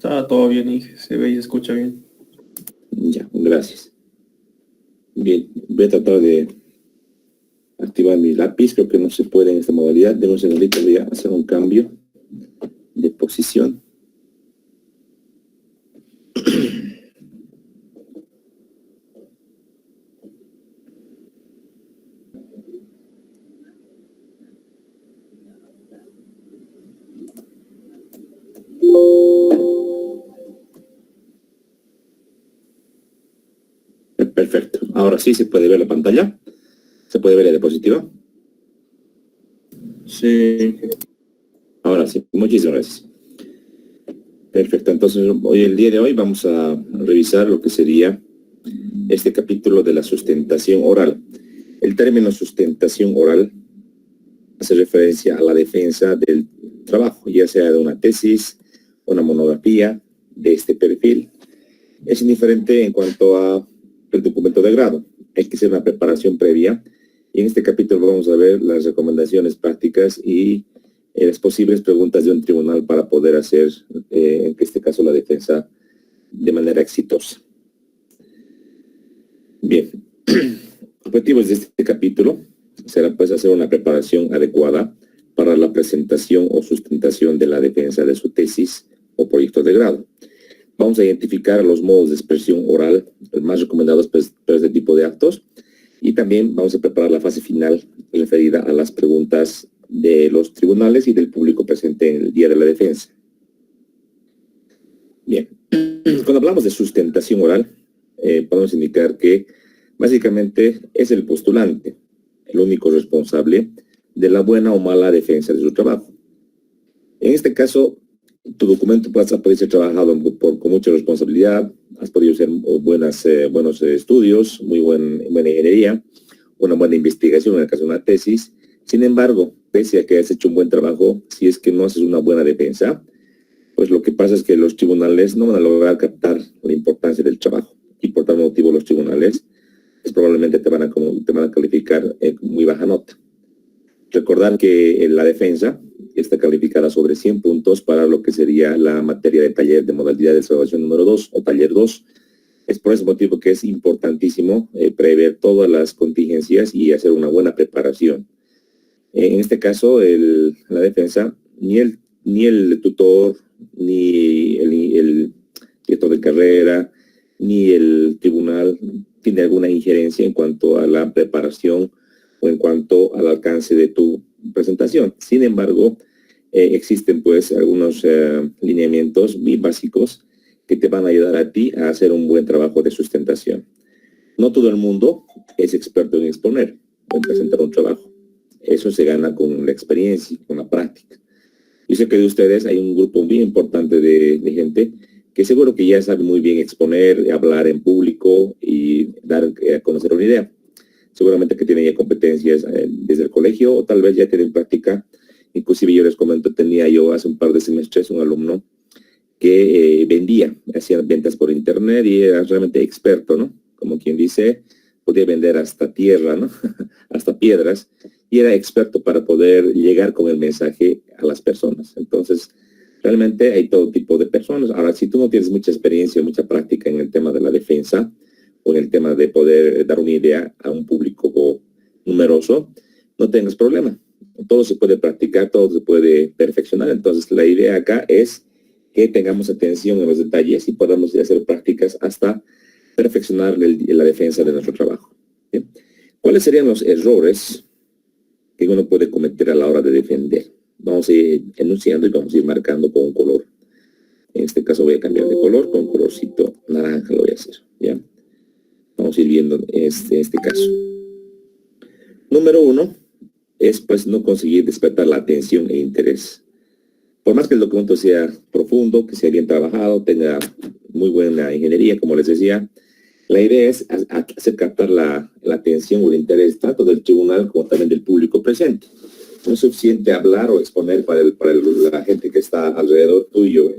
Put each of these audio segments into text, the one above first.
Está todo bien y se ve y se escucha bien. Ya, gracias. Bien, voy a tratar de activar mi lápiz. Creo que no se puede en esta modalidad. Debo un segundito, voy a hacer un cambio de posición. Perfecto. Ahora sí se puede ver la pantalla. ¿Se puede ver la diapositiva? Sí. Ahora sí, muchísimas gracias. Perfecto, entonces el día de hoy vamos a revisar lo que sería este capítulo de la sustentación oral. El término sustentación oral hace referencia a la defensa del trabajo, ya sea de una tesis, una monografía de este perfil. Es indiferente en cuanto a el documento de grado. Hay que hacer una preparación previa. Y en este capítulo vamos a ver las recomendaciones prácticas y las posibles preguntas de un tribunal para poder hacer, en este caso, la defensa de manera exitosa. Bien, objetivos de este capítulo será pues hacer una preparación adecuada para la presentación o sustentación de la defensa de su tesis o proyecto de grado. Vamos a identificar los modos de expresión oral más recomendados para este tipo de actos y también vamos a preparar la fase final referida a las preguntas de los tribunales y del público presente en el día de la defensa. Bien, cuando hablamos de sustentación oral, podemos indicar que básicamente es el postulante el único responsable de la buena o mala defensa de su trabajo. En este caso, tu documento puede ser trabajado con mucha responsabilidad, has podido hacer buenos estudios, buena ingeniería, una buena investigación en el caso de una tesis. Sin embargo, pese a que has hecho un buen trabajo, si es que no haces una buena defensa, pues lo que pasa es que los tribunales no van a lograr captar la importancia del trabajo. Y por tal motivo los tribunales pues, probablemente te van a calificar muy baja nota. Recordar que la defensa está calificada sobre 100 puntos para lo que sería la materia de taller de modalidad de evaluación número 2 o taller 2. Es por ese motivo que es importantísimo prever todas las contingencias y hacer una buena preparación. En este caso, la defensa, ni el tutor, ni el director de carrera, ni el tribunal tiene alguna injerencia en cuanto a la preparación o en cuanto al alcance de tu presentación. Sin embargo, existen pues algunos lineamientos muy básicos que te van a ayudar a ti a hacer un buen trabajo de sustentación. No todo el mundo es experto en exponer o en presentar un trabajo. Eso se gana con la experiencia, con la práctica. Yo sé que de ustedes hay un grupo muy importante de gente que seguro que ya sabe muy bien exponer, hablar en público y dar a conocer una idea. Seguramente que tienen ya competencias desde el colegio o tal vez ya tienen práctica. Inclusive yo les comento, tenía yo hace un par de semestres un alumno que hacía ventas por internet y era realmente experto, ¿no? Como quien dice, podía vender hasta tierra, ¿no? hasta piedras, y era experto para poder llegar con el mensaje a las personas. Entonces, realmente hay todo tipo de personas. Ahora, si tú no tienes mucha experiencia, mucha práctica en el tema de la defensa, o en el tema de poder dar una idea a un público numeroso, no tengas problema. Todo se puede practicar, todo se puede perfeccionar. Entonces, la idea acá es que tengamos atención en los detalles y podamos hacer prácticas hasta perfeccionar la defensa de nuestro trabajo. ¿Bien? ¿Cuáles serían los errores que uno puede cometer a la hora de defender? Vamos a ir enunciando y vamos a ir marcando con un color. En este caso voy a cambiar de color, con un colorcito naranja lo voy a hacer. ¿Ya? Vamos a ir viendo este caso. Número 1 es pues no conseguir despertar la atención e interés. Por más que el documento sea profundo, que sea bien trabajado, tenga muy buena ingeniería, como les decía, la idea es hacer captar la atención o el interés tanto del tribunal como también del público presente. No es suficiente hablar o exponer para la gente que está alrededor tuyo,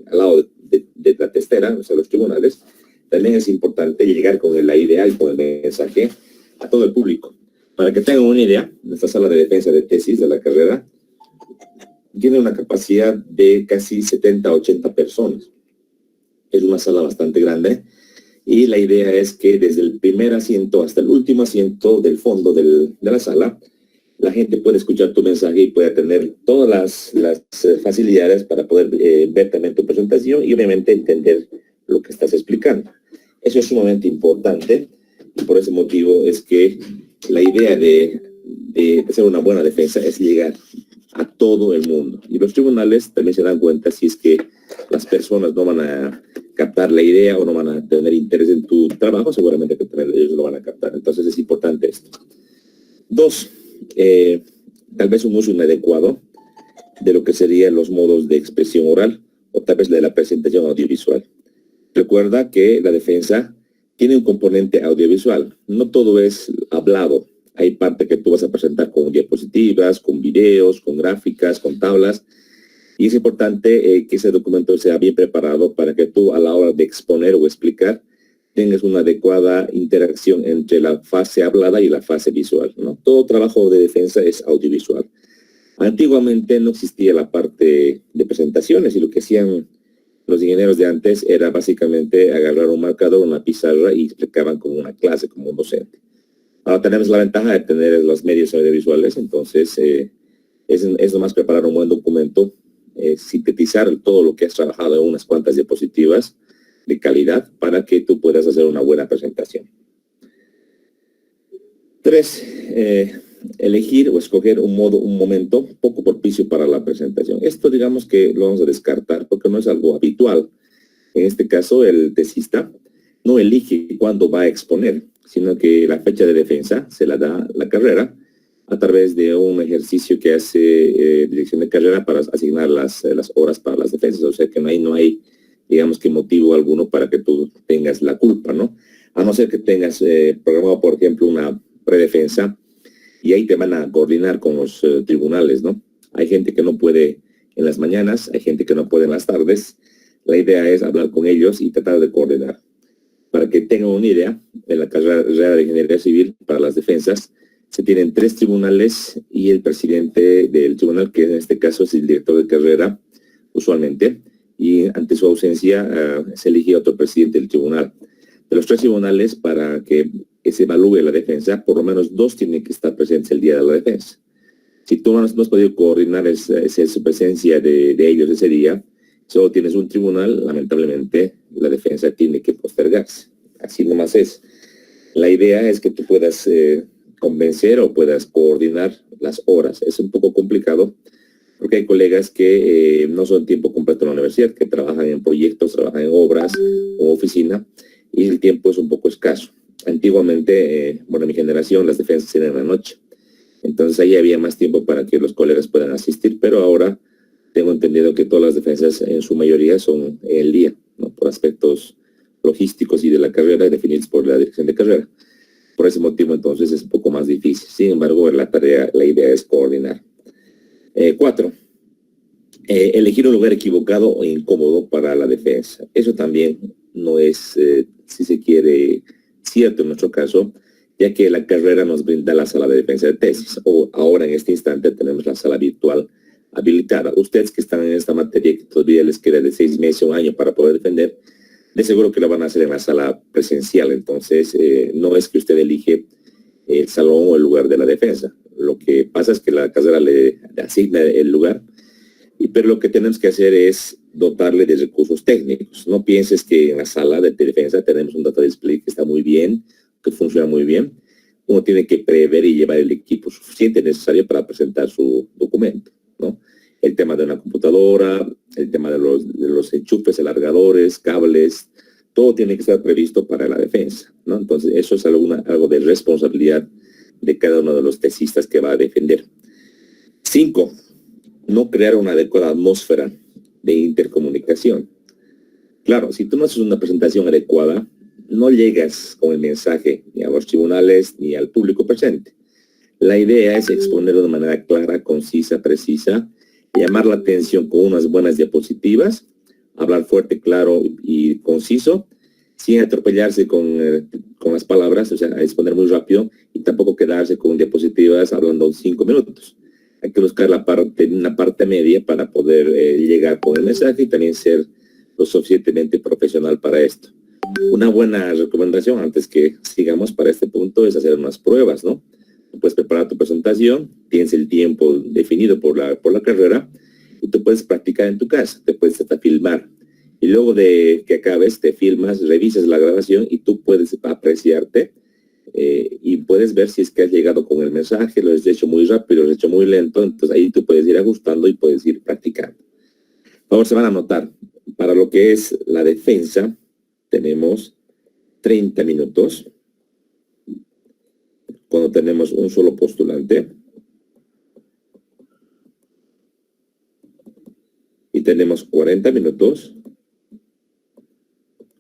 al lado de la testera, o sea, los tribunales. También es importante llegar con la idea y con el mensaje a todo el público. Para que tengan una idea, en esta sala de defensa de tesis de la carrera, tiene una capacidad de casi 70 a 80 personas. Es una sala bastante grande y la idea es que desde el primer asiento hasta el último asiento del fondo de la sala, la gente puede escuchar tu mensaje y puede tener todas las facilidades para poder ver también tu presentación y obviamente entender lo que estás explicando. Eso es sumamente importante y por ese motivo es que la idea de hacer una buena defensa es llegar a todo el mundo. Y los tribunales también se dan cuenta si es que las personas no van a captar la idea o no van a tener interés en tu trabajo, seguramente que también ellos lo van a captar. Entonces es importante esto. 2, tal vez un uso inadecuado de lo que serían los modos de expresión oral o tal vez de la presentación audiovisual. Recuerda que la defensa tiene un componente audiovisual. No todo es hablado. Hay parte que tú vas a presentar con diapositivas, con videos, con gráficas, con tablas. Y es importante que ese documento sea bien preparado para que tú a la hora de exponer o explicar tengas una adecuada interacción entre la fase hablada y la fase visual, ¿no? Todo trabajo de defensa es audiovisual. Antiguamente no existía la parte de presentaciones y lo que hacían los ingenieros de antes era básicamente agarrar un marcador, una pizarra y explicaban como una clase, como un docente. Ahora tenemos la ventaja de tener los medios audiovisuales, entonces es nomás preparar un buen documento, sintetizar todo lo que has trabajado en unas cuantas diapositivas de calidad para que tú puedas hacer una buena presentación. 3, elegir o escoger un momento poco propicio para la presentación. Esto digamos que lo vamos a descartar porque no es algo habitual. En este caso, el tesista no elige cuándo va a exponer, sino que la fecha de defensa se la da la carrera a través de un ejercicio que hace dirección de carrera para asignar las horas para las defensas. O sea que no hay, digamos que motivo alguno para que tú tengas la culpa, ¿no? A no ser que tengas programado, por ejemplo, una predefensa y ahí te van a coordinar con los tribunales, ¿no? Hay gente que no puede en las mañanas, hay gente que no puede en las tardes. La idea es hablar con ellos y tratar de coordinar. Para que tengan una idea, en la carrera de Ingeniería Civil para las defensas, se tienen 3 tribunales y el presidente del tribunal, que en este caso es el director de carrera, usualmente, y ante su ausencia se elige otro presidente del tribunal. De los 3 tribunales, para que se evalúe la defensa, por lo menos 2 tienen que estar presentes el día de la defensa. Si tú no has podido coordinar esa presencia de ellos ese día, solo tienes un tribunal, lamentablemente la defensa tiene que postergarse. Así nomás es. La idea es que tú puedas convencer o puedas coordinar las horas. Es un poco complicado porque hay colegas que no son tiempo completo en la universidad, que trabajan en proyectos, trabajan en obras o oficina y el tiempo es un poco escaso. Antiguamente, bueno, en mi generación las defensas eran en la noche. Entonces ahí había más tiempo para que los colegas puedan asistir, pero ahora tengo entendido que todas las defensas en su mayoría son el día, ¿no? Por aspectos logísticos y de la carrera definidos por la dirección de carrera. Por ese motivo entonces es un poco más difícil. Sin embargo, la idea es coordinar. 4, elegir un lugar equivocado o incómodo para la defensa. Eso también no es, si se quiere, cierto en nuestro caso, ya que la carrera nos brinda la sala de defensa de tesis, o ahora en este instante tenemos la sala virtual habilitada. Ustedes que están en esta materia, que todavía les queda de 6 meses a un año para poder defender, de seguro que lo van a hacer en la sala presencial. Entonces, no es que usted elige el salón o el lugar de la defensa. Lo que pasa es que la carrera le asigna el lugar, pero lo que tenemos que hacer es dotarle de recursos técnicos. No pienses que en la sala de defensa tenemos un data display que está muy bien, que funciona muy bien. Uno tiene que prever y llevar el equipo suficiente necesario para presentar su documento, ¿no? El tema de una computadora, el tema de los enchufes, alargadores, cables, todo tiene que estar previsto para la defensa, ¿no? Entonces, eso es algo de responsabilidad de cada uno de los tesistas que va a defender. 5, no crear una adecuada atmósfera de intercomunicación. Claro, si tú no haces una presentación adecuada, no llegas con el mensaje ni a los tribunales ni al público presente. La idea es exponer de una manera clara, concisa, precisa, llamar la atención con unas buenas diapositivas, hablar fuerte, claro y conciso, sin atropellarse con las palabras, o sea, exponer muy rápido y tampoco quedarse con diapositivas hablando 5 minutos. hay que buscar una parte media para poder llegar con el mensaje y también ser lo suficientemente profesional para esto. Una buena recomendación antes que sigamos para este punto es hacer unas pruebas, ¿no? Puedes preparar tu presentación, tienes el tiempo definido por la carrera y tú puedes practicar en tu casa, te puedes hasta filmar. Y luego de que acabes, te filmas, revisas la grabación y tú puedes apreciarte y puedes ver si es que has llegado con el mensaje, lo has hecho muy rápido, lo has hecho muy lento, entonces ahí tú puedes ir ajustando y puedes ir practicando. Por favor, se van a notar, para lo que es la defensa, tenemos 30 minutos cuando tenemos un solo postulante y tenemos 40 minutos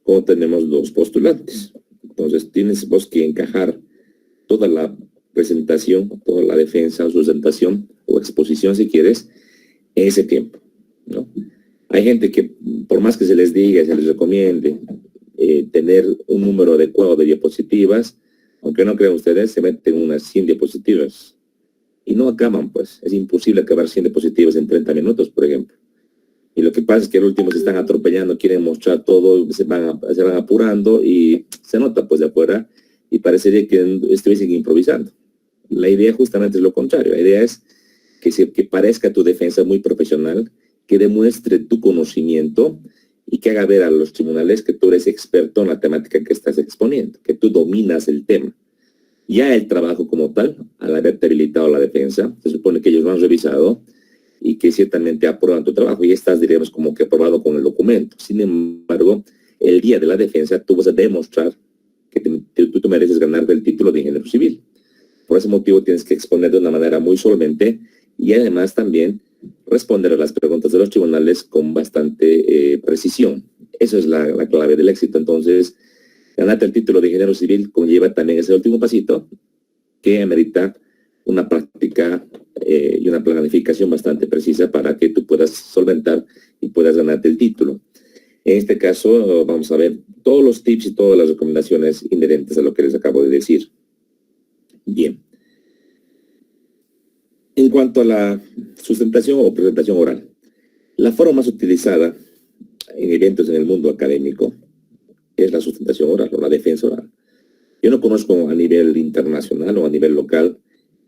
cuando tenemos 2 postulantes. Entonces tienes vos que encajar toda la presentación, toda la defensa, sustentación o exposición si quieres, en ese tiempo, ¿no? Hay gente que por más que se les diga, se les recomiende tener un número adecuado de diapositivas, aunque no crean ustedes, se meten unas 100 diapositivas y no acaban, pues. Es imposible acabar 100 diapositivas en 30 minutos, por ejemplo. Y lo que pasa es que al último se están atropellando, quieren mostrar todo, se van apurando y se nota pues de afuera y parecería que estuviesen improvisando. La idea justamente es lo contrario. La idea es que parezca tu defensa muy profesional, que demuestre tu conocimiento y que haga ver a los tribunales que tú eres experto en la temática que estás exponiendo, que tú dominas el tema. Ya el trabajo como tal, al haberte habilitado la defensa, se supone que ellos lo han revisado y que ciertamente aprueban tu trabajo y estás, diríamos, como que aprobado con el documento. Sin embargo, el día de la defensa tú vas a demostrar que tú mereces ganarte el título de ingeniero civil. Por ese motivo tienes que exponer de una manera muy solvente y además también responder a las preguntas de los tribunales con bastante precisión. Eso es la clave del éxito. Entonces, ganarte el título de ingeniero civil conlleva también ese último pasito que amerita una práctica y una planificación bastante precisa para que tú puedas solventar y puedas ganarte el título. En este caso, vamos a ver todos los tips y todas las recomendaciones inherentes a lo que les acabo de decir. Bien. En cuanto a la sustentación o presentación oral, la forma más utilizada en eventos en el mundo académico es la sustentación oral o la defensa oral. Yo no conozco a nivel internacional o a nivel local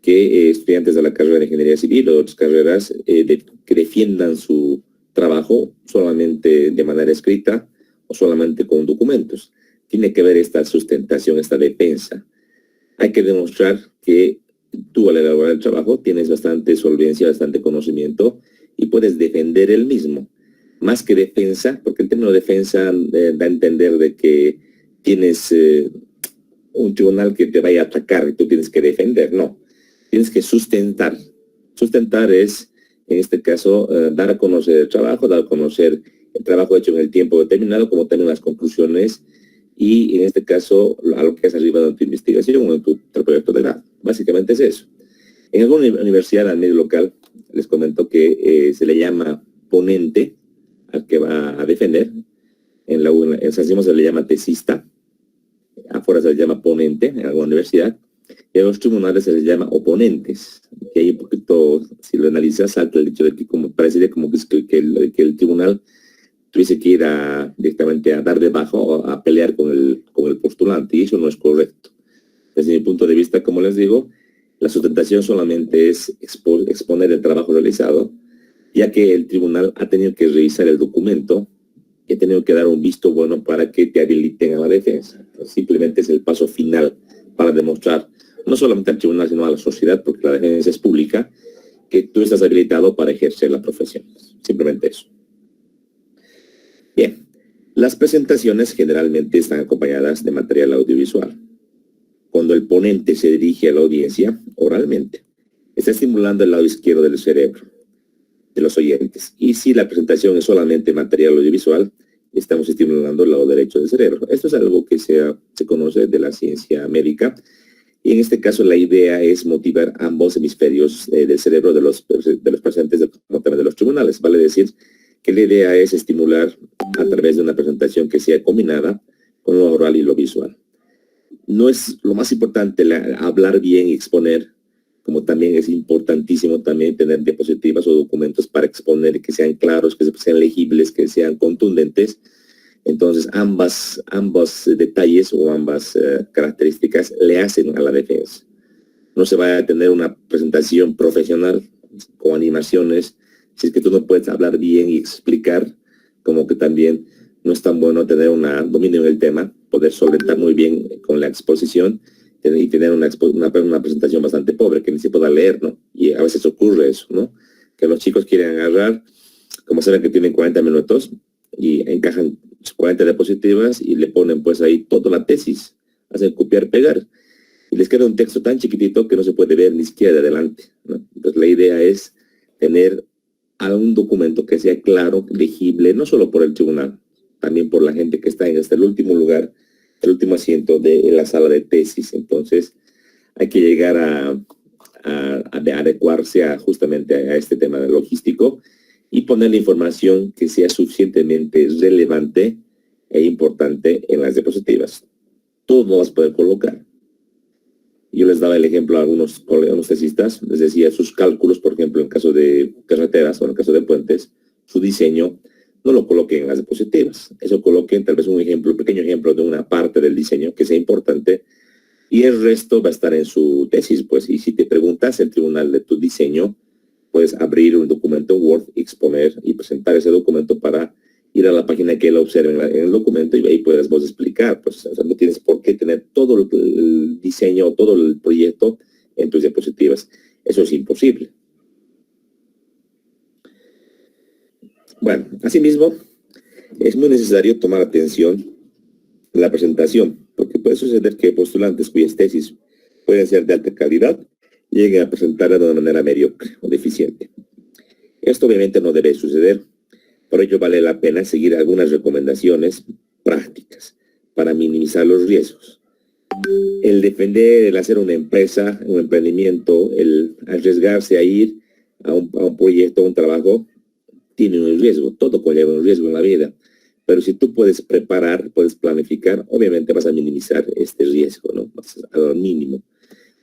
que estudiantes de la carrera de ingeniería civil o de otras carreras que defiendan su trabajo solamente de manera escrita o solamente con documentos. Tiene que haber esta sustentación, esta defensa. Hay que demostrar que tú al elaborar el trabajo tienes bastante solvencia, bastante conocimiento y puedes defender el mismo. Más que defensa, porque el término defensa da a entender de que tienes un tribunal que te vaya a atacar y tú tienes que defender. No, tienes que sustentar. Sustentar es, en este caso, dar a conocer el trabajo, dar a conocer el trabajo hecho en el tiempo determinado, como también las conclusiones y, en este caso, a lo que has arribado en tu investigación o en tu proyecto de grado. Básicamente es eso. En alguna universidad al medio local, les comento que se le llama ponente al que va a defender. En San Simón se le llama tesista, afuera se le llama ponente en alguna universidad, y en los tribunales se les llama oponentes. Y ahí un poquito, si lo analizas, salta el hecho de que como parecería como que el tribunal tuviese que ir directamente a dar de bajo o a pelear con el postulante, y eso no es correcto. Desde mi punto de vista, como les digo, la sustentación solamente es exponer el trabajo realizado, ya que el tribunal ha tenido que revisar el documento y ha tenido que dar un visto bueno para que te habiliten a la defensa. Entonces, simplemente es el paso final para demostrar, no solamente al tribunal, sino a la sociedad, porque la defensa es pública, que tú estás habilitado para ejercer la profesión. Simplemente eso. Bien, las presentaciones generalmente están acompañadas de material audiovisual. Cuando el ponente se dirige a la audiencia oralmente, está estimulando el lado izquierdo del cerebro de los oyentes. Y si la presentación es solamente material audiovisual, estamos estimulando el lado derecho del cerebro. Esto es algo que se conoce de la ciencia médica. Y en este caso la idea es motivar ambos hemisferios del cerebro de los presentes de los tribunales. Vale decir que la idea es estimular a través de una presentación que sea combinada con lo oral y lo visual. No es lo más importante hablar bien y exponer, como también es importantísimo también tener diapositivas o documentos para exponer, que sean claros, que sean legibles, que sean contundentes. Entonces, ambos detalles o ambas características le hacen a la defensa. No se va a tener una presentación profesional con animaciones, si es que tú no puedes hablar bien y explicar, como que también no es tan bueno tener un dominio en el tema, poder solventar muy bien con la exposición y tener una presentación bastante pobre, que ni se pueda leer, ¿no? Y a veces ocurre eso, ¿no? Que los chicos quieren agarrar, como saben que tienen 40 minutos, y encajan 40 diapositivas y le ponen pues ahí toda la tesis, hacen copiar, pegar, y les queda un texto tan chiquitito que no se puede ver ni siquiera de adelante, ¿no? Entonces la idea es tener algún documento que sea claro, legible, no solo por el tribunal, también por la gente que está en el último lugar, el último asiento de la sala de tesis. Entonces hay que llegar a adecuarse justamente a este tema logístico y poner la información que sea suficientemente relevante e importante en las diapositivas. Todo no vas a poder colocar. Yo les daba el ejemplo a algunos tesistas, les decía sus cálculos, por ejemplo, en caso de carreteras o en el caso de puentes, su diseño, no lo coloquen en las diapositivas. Eso coloquen tal vez un pequeño ejemplo de una parte del diseño que sea importante y el resto va a estar en su tesis, pues. Y si te preguntas el tribunal de tu diseño, puedes abrir un documento Word, exponer y presentar ese documento para ir a la página que él observe en el documento y ahí puedes vos explicar. Pues, o sea, no tienes por qué tener todo el diseño, todo el proyecto en tus diapositivas. Eso es imposible. Bueno, asimismo, es muy necesario tomar atención en la presentación, porque puede suceder que postulantes cuyas tesis pueden ser de alta calidad lleguen a presentarla de una manera mediocre o deficiente. Esto obviamente no debe suceder. Por ello vale la pena seguir algunas recomendaciones prácticas para minimizar los riesgos. El defender, el hacer una empresa, un emprendimiento, el arriesgarse a ir a un proyecto, a un trabajo, tiene un riesgo. Todo conlleva un riesgo en la vida. Pero si tú puedes preparar, puedes planificar, obviamente vas a minimizar este riesgo, ¿no? Vas a lo mínimo.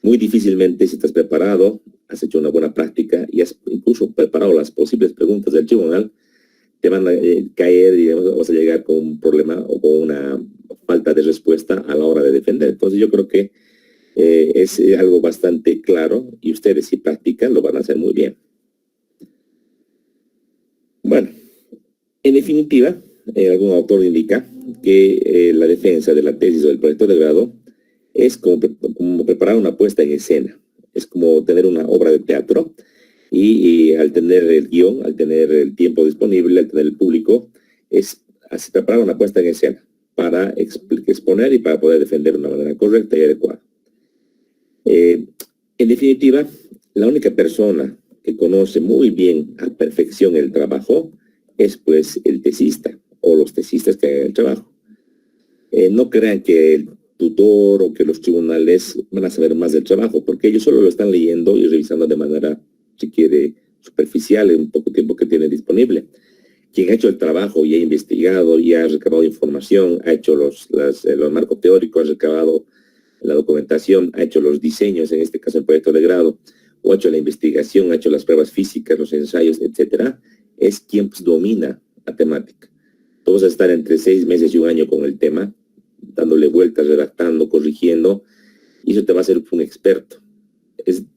Muy difícilmente, si estás preparado, has hecho una buena práctica y has incluso preparado las posibles preguntas del tribunal, te van a caer, digamos, vas a llegar con un problema o con una falta de respuesta a la hora de defender. Entonces yo creo que es algo bastante claro y ustedes si practican lo van a hacer muy bien. Bueno, en definitiva, algún autor indica que la defensa de la tesis o del proyecto de grado es como preparar una puesta en escena, es como tener una obra de teatro y al tener el guión, al tener el tiempo disponible, al tener el público, es preparar una puesta en escena para exponer y para poder defender de una manera correcta y adecuada. En definitiva, la única persona que conoce muy bien a perfección el trabajo es pues el tesista o los tesistas que hagan el trabajo. No crean que el tutor o que los tribunales van a saber más del trabajo, porque ellos solo lo están leyendo y revisando de manera, si quiere, superficial en un poco tiempo que tiene disponible. Quien ha hecho el trabajo y ha investigado y ha recabado información, ha hecho los marcos teóricos, ha recabado la documentación, ha hecho los diseños, en este caso el proyecto de grado, o ha hecho la investigación, ha hecho las pruebas físicas, los ensayos, etcétera, es quien pues, domina la temática. Tú vas a estar entre 6 meses y 1 año con el tema, dándole vueltas, redactando, corrigiendo, y eso te va a hacer un experto.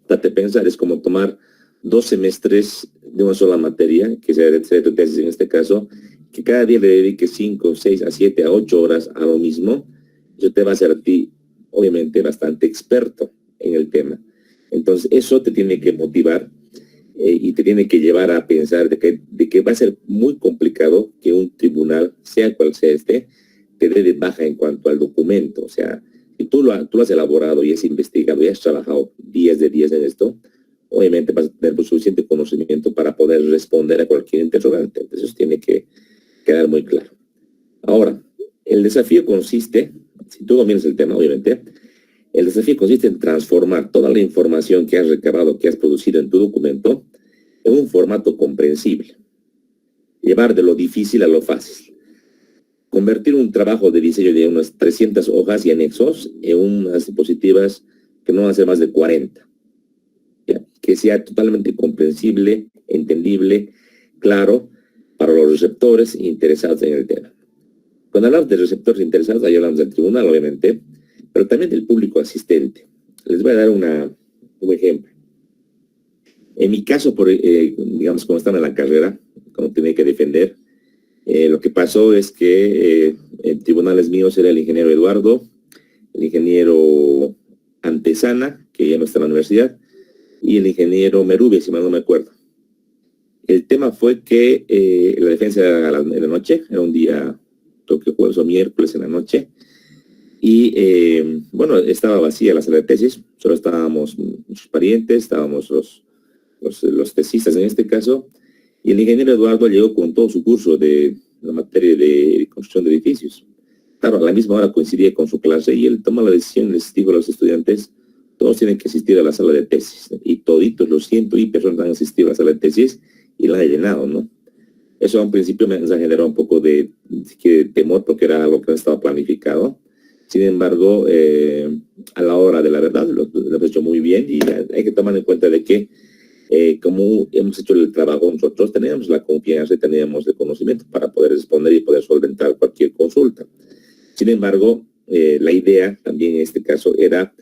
Date a pensar, es como tomar 2 semestres de una sola materia, que sea tu tesis en este caso, que cada día le dediques 5, 6, a 7, a 8 horas a lo mismo. Eso te va a hacer a ti, obviamente, bastante experto en el tema. Entonces, eso te tiene que motivar y te tiene que llevar a pensar de que va a ser muy complicado que un tribunal, sea cual sea este, te dé de baja en cuanto al documento. O sea, si tú lo has elaborado y has investigado y has trabajado días de días en esto, obviamente vas a tener suficiente conocimiento para poder responder a cualquier interrogante. Entonces, eso tiene que quedar muy claro. Ahora, el desafío consiste, si tú dominas el tema, obviamente, el desafío consiste en transformar toda la información que has recabado, que has producido en tu documento, en un formato comprensible. Llevar de lo difícil a lo fácil. Convertir un trabajo de diseño de unas 300 hojas y anexos en unas diapositivas que no van a ser más de 40. que sea totalmente comprensible, entendible, claro, para los receptores interesados en el tema. Cuando hablamos de receptores interesados, ahí hablamos del tribunal, obviamente, pero también del público asistente. Les voy a dar un ejemplo. En mi caso, digamos, como estaba en la carrera, como tenía que defender, lo que pasó es que en tribunales míos era el ingeniero Eduardo, el ingeniero Antesana, que ya no está en la universidad, y el ingeniero Merubia, si mal no me acuerdo. El tema fue que la defensa era en la noche, era un día, creo que jueves o miércoles en la noche, y bueno, estaba vacía la sala de tesis, solo estábamos muchos parientes, estábamos los tesistas en este caso, y el ingeniero Eduardo llegó con todo su curso de la materia de construcción de edificios. Claro, a la misma hora coincidía con su clase y él toma la decisión, les dijo a los estudiantes, todos tienen que asistir a la sala de tesis, y toditos los 100 y personas han asistido a la sala de tesis y la han llenado, ¿no? Eso a un principio me generó un poco de temor porque era algo que no estaba planificado. Sin embargo, a la hora de la verdad lo hemos hecho muy bien y hay que tomar en cuenta de que como hemos hecho el trabajo nosotros, teníamos la confianza y teníamos el conocimiento para poder responder y poder solventar cualquier consulta. Sin embargo, la idea también en este caso era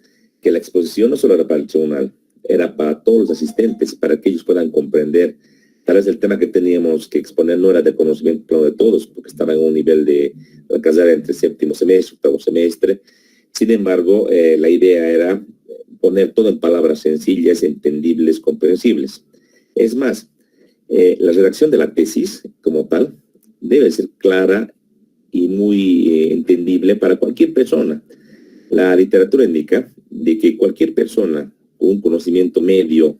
que la exposición no solo era para el tribunal, era para todos los asistentes, para que ellos puedan comprender. Tal vez el tema que teníamos que exponer no era de conocimiento pleno de todos, porque estaba en un nivel de la carrera entre séptimo semestre, octavo semestre. Sin embargo, la idea era poner todo en palabras sencillas, entendibles, comprensibles. Es más, la redacción de la tesis como tal debe ser clara y muy entendible para cualquier persona. La literatura indica de que cualquier persona con un conocimiento medio,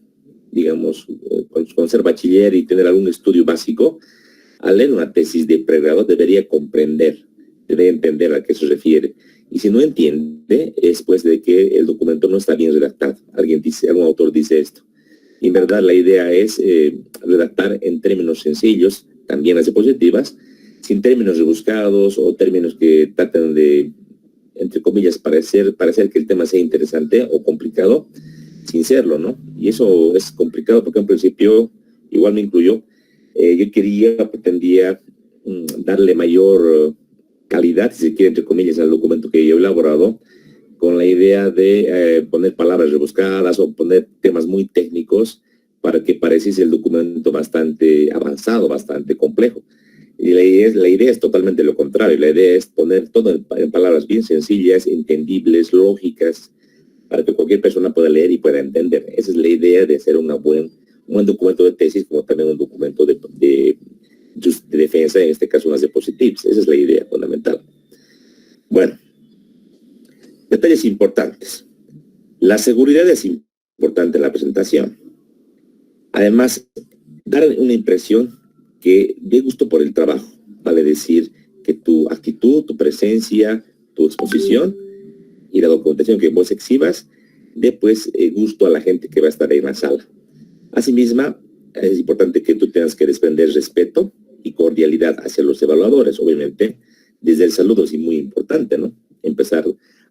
digamos, con ser bachiller y tener algún estudio básico, al leer una tesis de pregrado debería comprender, debería entender a qué se refiere. Y si no entiende, es pues de que el documento no está bien redactado. Algún autor dice esto. Y en verdad la idea es redactar en términos sencillos, también las diapositivas, sin términos rebuscados o términos que tratan de, entre comillas, parecer que el tema sea interesante o complicado, sin serlo, ¿no? Y eso es complicado porque en principio, igual me incluyó, yo pretendía darle mayor calidad, si se quiere, entre comillas, al documento que yo he elaborado, con la idea de poner palabras rebuscadas o poner temas muy técnicos para que pareciese el documento bastante avanzado, bastante complejo. Y la idea es totalmente lo contrario. La idea es poner todo en palabras bien sencillas, entendibles, lógicas, para que cualquier persona pueda leer y pueda entender. Esa es la idea de hacer un buen documento de tesis, como también un documento de defensa, en este caso unas diapositivas. Esa es la idea fundamental. Bueno, detalles importantes. La seguridad es importante en la presentación. Además, dar una impresión que dé gusto por el trabajo, vale decir que tu actitud, tu presencia, tu exposición y la documentación que vos exhibas dé pues gusto a la gente que va a estar ahí en la sala. Asimismo, es importante que tú tengas que desprender respeto y cordialidad hacia los evaluadores. Obviamente, desde el saludo es muy importante, ¿no? Empezar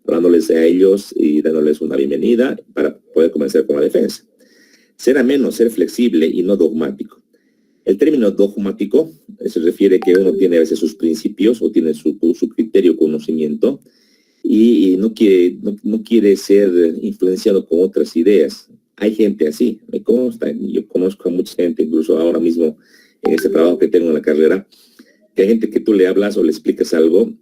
hablándoles a ellos y dándoles una bienvenida para poder comenzar con la defensa. Ser ameno, ser flexible y no dogmático. El término dogmático se refiere que uno tiene a veces sus principios o tiene su criterio, conocimiento y no quiere ser influenciado con otras ideas. Hay gente así, me consta, yo conozco a mucha gente, incluso ahora mismo en este trabajo que tengo en la carrera, que hay gente que tú le hablas o le explicas algo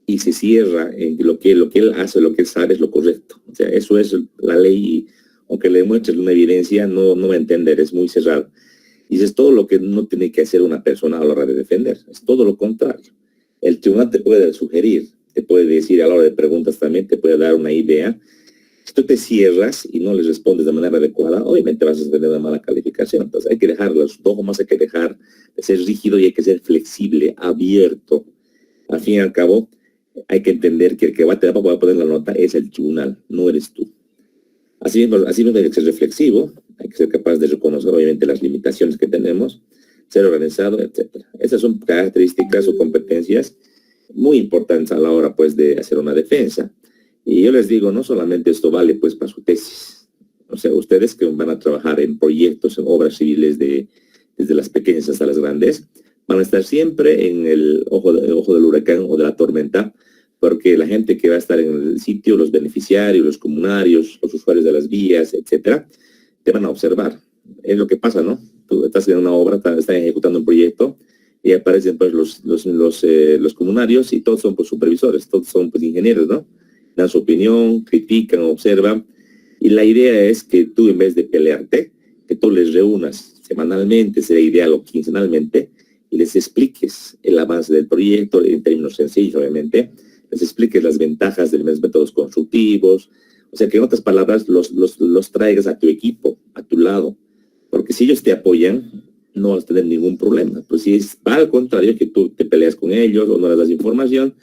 y se cierra en lo que él hace, lo que él sabe es lo correcto. O sea, eso es la ley y aunque le muestres una evidencia, no va a entender, es muy cerrado. Y es todo lo que no tiene que hacer una persona a la hora de defender, es todo lo contrario. El tribunal te puede sugerir, te puede decir a la hora de preguntas también, te puede dar una idea. Si tú te cierras y no les respondes de manera adecuada, obviamente vas a tener una mala calificación. Entonces hay que dejar los dogmas, hay que dejar de ser rígido y hay que ser flexible, abierto. Al fin y al cabo, hay que entender que el que va a poner la nota es el tribunal, no eres tú. Así mismo hay que ser reflexivo, hay que ser capaz de reconocer obviamente las limitaciones que tenemos, ser organizado, etc. Esas son características o competencias muy importantes a la hora pues de hacer una defensa. Y yo les digo, no solamente esto vale pues para su tesis, O sea, ustedes que van a trabajar en proyectos, en obras civiles desde las pequeñas hasta las grandes, van a estar siempre en el ojo del huracán o de la tormenta, porque la gente que va a estar en el sitio, los beneficiarios, los comunarios, los usuarios de las vías, etcétera, te van a observar. Es lo que pasa, ¿no? Tú estás en una obra, estás ejecutando un proyecto y aparecen pues los comunarios y todos son pues supervisores, todos son pues ingenieros, ¿no? Dan su opinión, critican, observan, y la idea es que tú, en vez de pelearte, que tú les reúnas semanalmente, sería ideal, o quincenalmente, y les expliques el avance del proyecto en términos sencillos, obviamente, les expliques las ventajas de los métodos constructivos, o sea, que en otras palabras los traigas a tu equipo, a tu lado, porque si ellos te apoyan, no vas a tener ningún problema. Pues si va al contrario, que tú te peleas con ellos o no les das información,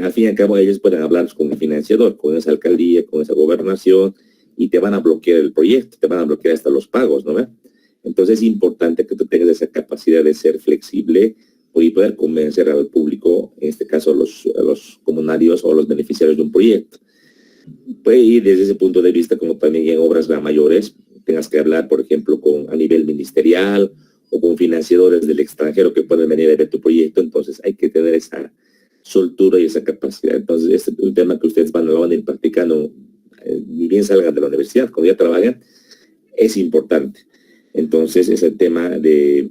al fin y al cabo ellos pueden hablar con el financiador, con esa alcaldía, con esa gobernación, y te van a bloquear el proyecto, te van a bloquear hasta los pagos, ¿no? Entonces es importante que tú tengas esa capacidad de ser flexible y poder convencer al público, en este caso a los comunarios o los beneficiarios de un proyecto. Pues, y desde ese punto de vista, como también en obras mayores, tengas que hablar, por ejemplo, a nivel ministerial o con financiadores del extranjero que pueden venir a ver tu proyecto. Entonces hay que tener esa soltura y esa capacidad. Entonces este es un tema que ustedes van a ir practicando, ni bien salgan de la universidad, cuando ya trabajan, es importante. Entonces es el tema de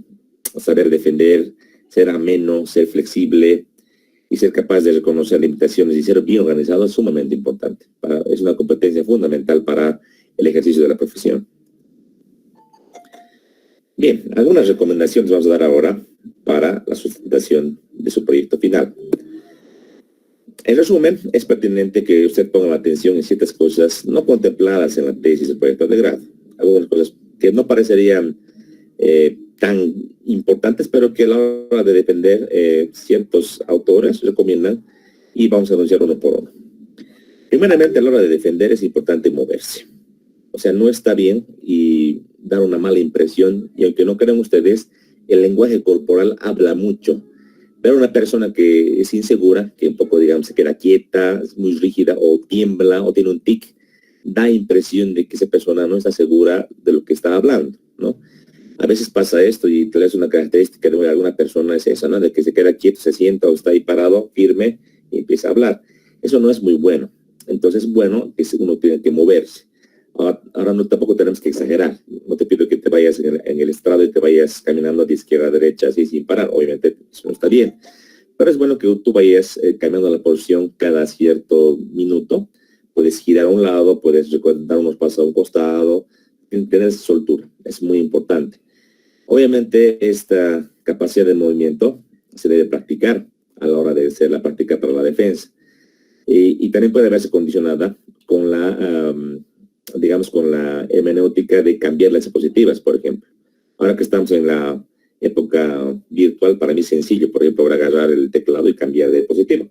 saber defender, ser ameno, ser flexible y ser capaz de reconocer limitaciones y ser bien organizado es sumamente importante. Es una competencia fundamental para el ejercicio de la profesión. Bien, algunas recomendaciones vamos a dar ahora para la sustentación de su proyecto final. En resumen, es pertinente que usted ponga atención en ciertas cosas no contempladas en la tesis del proyecto de grado. Algunas cosas que no parecerían tan importantes, pero que a la hora de defender ciertos autores recomiendan, y vamos a anunciar uno por uno. Primeramente, a la hora de defender es importante moverse. O sea, no está bien y dar una mala impresión, y aunque no crean ustedes, el lenguaje corporal habla mucho. Pero una persona que es insegura, que un poco, digamos, se queda quieta, es muy rígida, o tiembla, o tiene un tic, da impresión de que esa persona no está segura de lo que está hablando, ¿no? A veces pasa esto, y tal vez una característica de alguna persona es esa, ¿no? De que se queda quieto, se sienta o está ahí parado, firme, y empieza a hablar. Eso no es muy bueno. Entonces, bueno, uno tiene que moverse. Ahora no, tampoco tenemos que exagerar. No te pido que te vayas en el estrado y te vayas caminando de izquierda a derecha así sin parar. Obviamente eso no está bien. Pero es bueno que tú vayas cambiando la posición cada cierto minuto. Puedes girar a un lado, puedes dar unos pasos a un costado, tener soltura. Es muy importante. Obviamente esta capacidad de movimiento se debe practicar a la hora de hacer la práctica para la defensa. Y también puede verse condicionada con la... digamos, con la hermenéutica de cambiar las diapositivas, por ejemplo. Ahora que estamos en la época virtual, para mí es sencillo, por ejemplo, agarrar el teclado y cambiar de diapositiva.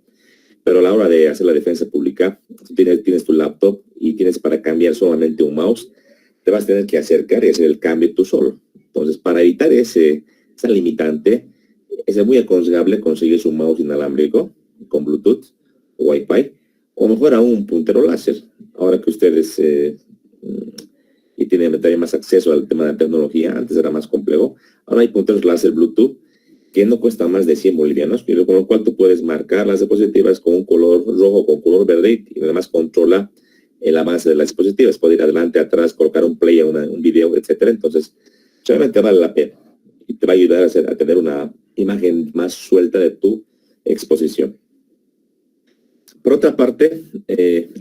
Pero a la hora de hacer la defensa pública, tienes tu laptop y tienes para cambiar solamente un mouse, te vas a tener que acercar y hacer el cambio tú solo. Entonces, para evitar esa limitante, es muy aconsejable conseguir un mouse inalámbrico con Bluetooth o Wi-Fi, o mejor aún un puntero láser. Ahora que ustedes y tienen también más acceso al tema de la tecnología, antes era más complejo, ahora hay punteros láser Bluetooth que no cuestan más de 100 bolivianos, con lo cual tú puedes marcar las diapositivas con un color rojo, con color verde, y además controla el avance de las diapositivas, puede ir adelante, atrás, colocar un play a un video, etcétera. Entonces, realmente vale la pena y te va a ayudar a tener una imagen más suelta de tu exposición. Por otra parte,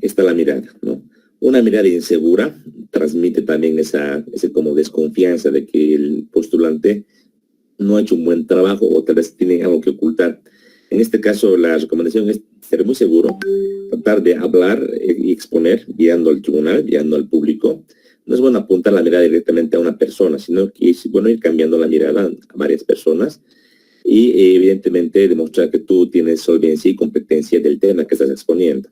está la mirada, ¿no? Una mirada insegura transmite también esa como desconfianza de que el postulante no ha hecho un buen trabajo o tal vez tiene algo que ocultar. En este caso, la recomendación es ser muy seguro, tratar de hablar y exponer, guiando al tribunal, guiando al público. No es bueno apuntar la mirada directamente a una persona, sino que es bueno ir cambiando la mirada a varias personas y evidentemente demostrar que tú tienes solvencia y competencia del tema que estás exponiendo.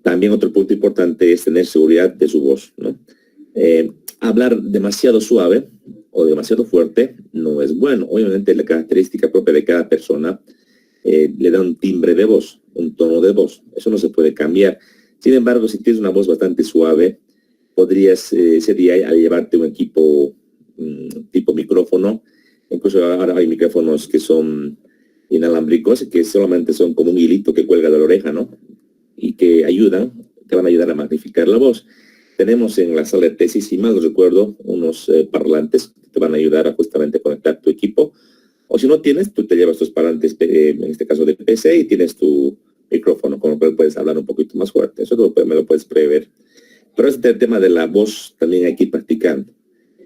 También otro punto importante es tener seguridad de su voz, ¿no? Hablar demasiado suave o demasiado fuerte no es bueno. Obviamente la característica propia de cada persona le da un timbre de voz, un tono de voz. Eso no se puede cambiar. Sin embargo, si tienes una voz bastante suave, podrías, sería al llevarte un equipo tipo micrófono. Incluso ahora hay micrófonos que son inalámbricos, que solamente son como un hilito que cuelga de la oreja, ¿no? Y que te van a ayudar a magnificar la voz. Tenemos en la sala de tesis, si mal no recuerdo, unos parlantes que te van a ayudar a justamente conectar tu equipo. O si no tienes, tú te llevas tus parlantes, en este caso de PC, y tienes tu micrófono, con lo cual puedes hablar un poquito más fuerte. Eso me lo puedes prever. Pero este tema de la voz también hay que ir practicando.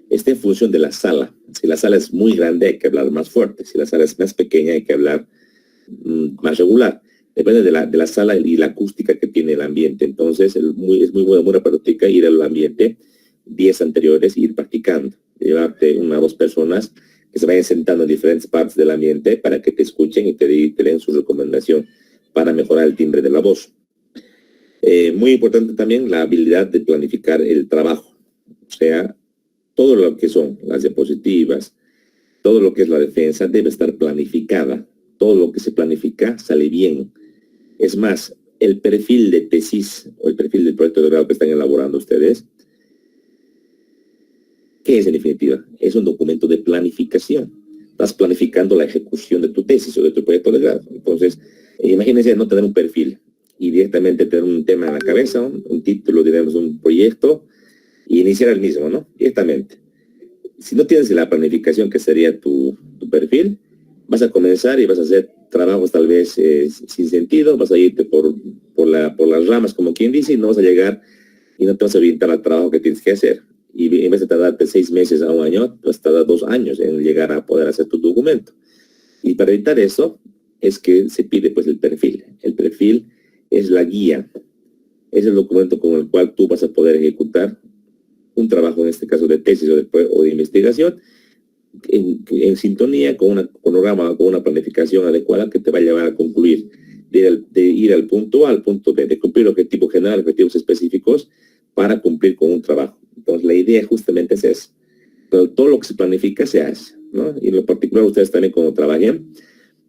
Está en función de la sala. Si la sala es muy grande, hay que hablar más fuerte. Si la sala es más pequeña, hay que hablar más regular. Depende de la sala y la acústica que tiene el ambiente. Entonces, es muy buena práctica ir al ambiente días anteriores e ir practicando. Llevarte 1 o 2 personas que se vayan sentando en diferentes partes del ambiente para que te escuchen y te den su recomendación para mejorar el timbre de la voz. Muy importante también la habilidad de planificar el trabajo. O sea, todo lo que son las diapositivas, todo lo que es la defensa debe estar planificada. Todo lo que se planifica sale bien. Es más, el perfil de tesis o el perfil del proyecto de grado que están elaborando ustedes, ¿qué es en definitiva? Es un documento de planificación. Estás planificando la ejecución de tu tesis o de tu proyecto de grado. Entonces, imagínense no tener un perfil y directamente tener un tema en la cabeza, un título, digamos, un proyecto, y iniciar el mismo, ¿no? Directamente. Si no tienes la planificación que sería tu perfil, vas a comenzar y vas a hacer trabajos tal vez sin sentido, vas a irte por las ramas, como quien dice, y no vas a llegar y no te vas a orientar al trabajo que tienes que hacer. Y en vez de tardarte 6 meses a 1 año, vas a tardar 2 años en llegar a poder hacer tu documento. Y para evitar eso, es que se pide pues el perfil. El perfil es la guía, es el documento con el cual tú vas a poder ejecutar un trabajo, en este caso de tesis o de investigación, en sintonía con un programa, con una planificación adecuada que te va a llevar a concluir, de ir al punto A al punto B, de cumplir objetivos generales, objetivos específicos, para cumplir con un trabajo. Entonces, la idea justamente es eso. Pero todo lo que se planifica se hace, ¿no? Y en lo particular, ustedes también cuando trabajen,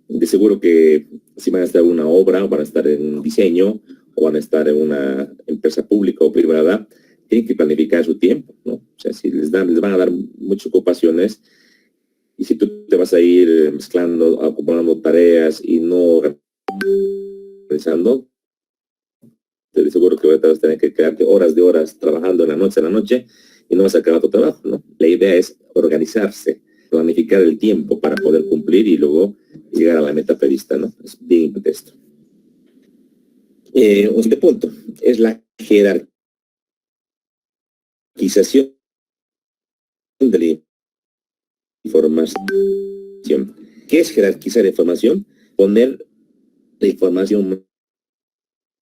de seguro que si van a estar en una obra, o van a estar en un diseño, o van a estar en una empresa pública o privada, tienen que planificar su tiempo, ¿no? O sea, si les van a dar muchas ocupaciones, y si tú te vas a ir mezclando, acumulando tareas y no pensando, te seguro que vas a tener que quedarte horas de horas trabajando en la noche y no vas a acabar tu trabajo, ¿no? La idea es organizarse, planificar el tiempo para poder cumplir y luego llegar a la meta prevista, ¿no? Es bien importante esto. Un siguiente punto es la jerarquización de la información. ¿Qué es jerarquizar información? Poner la información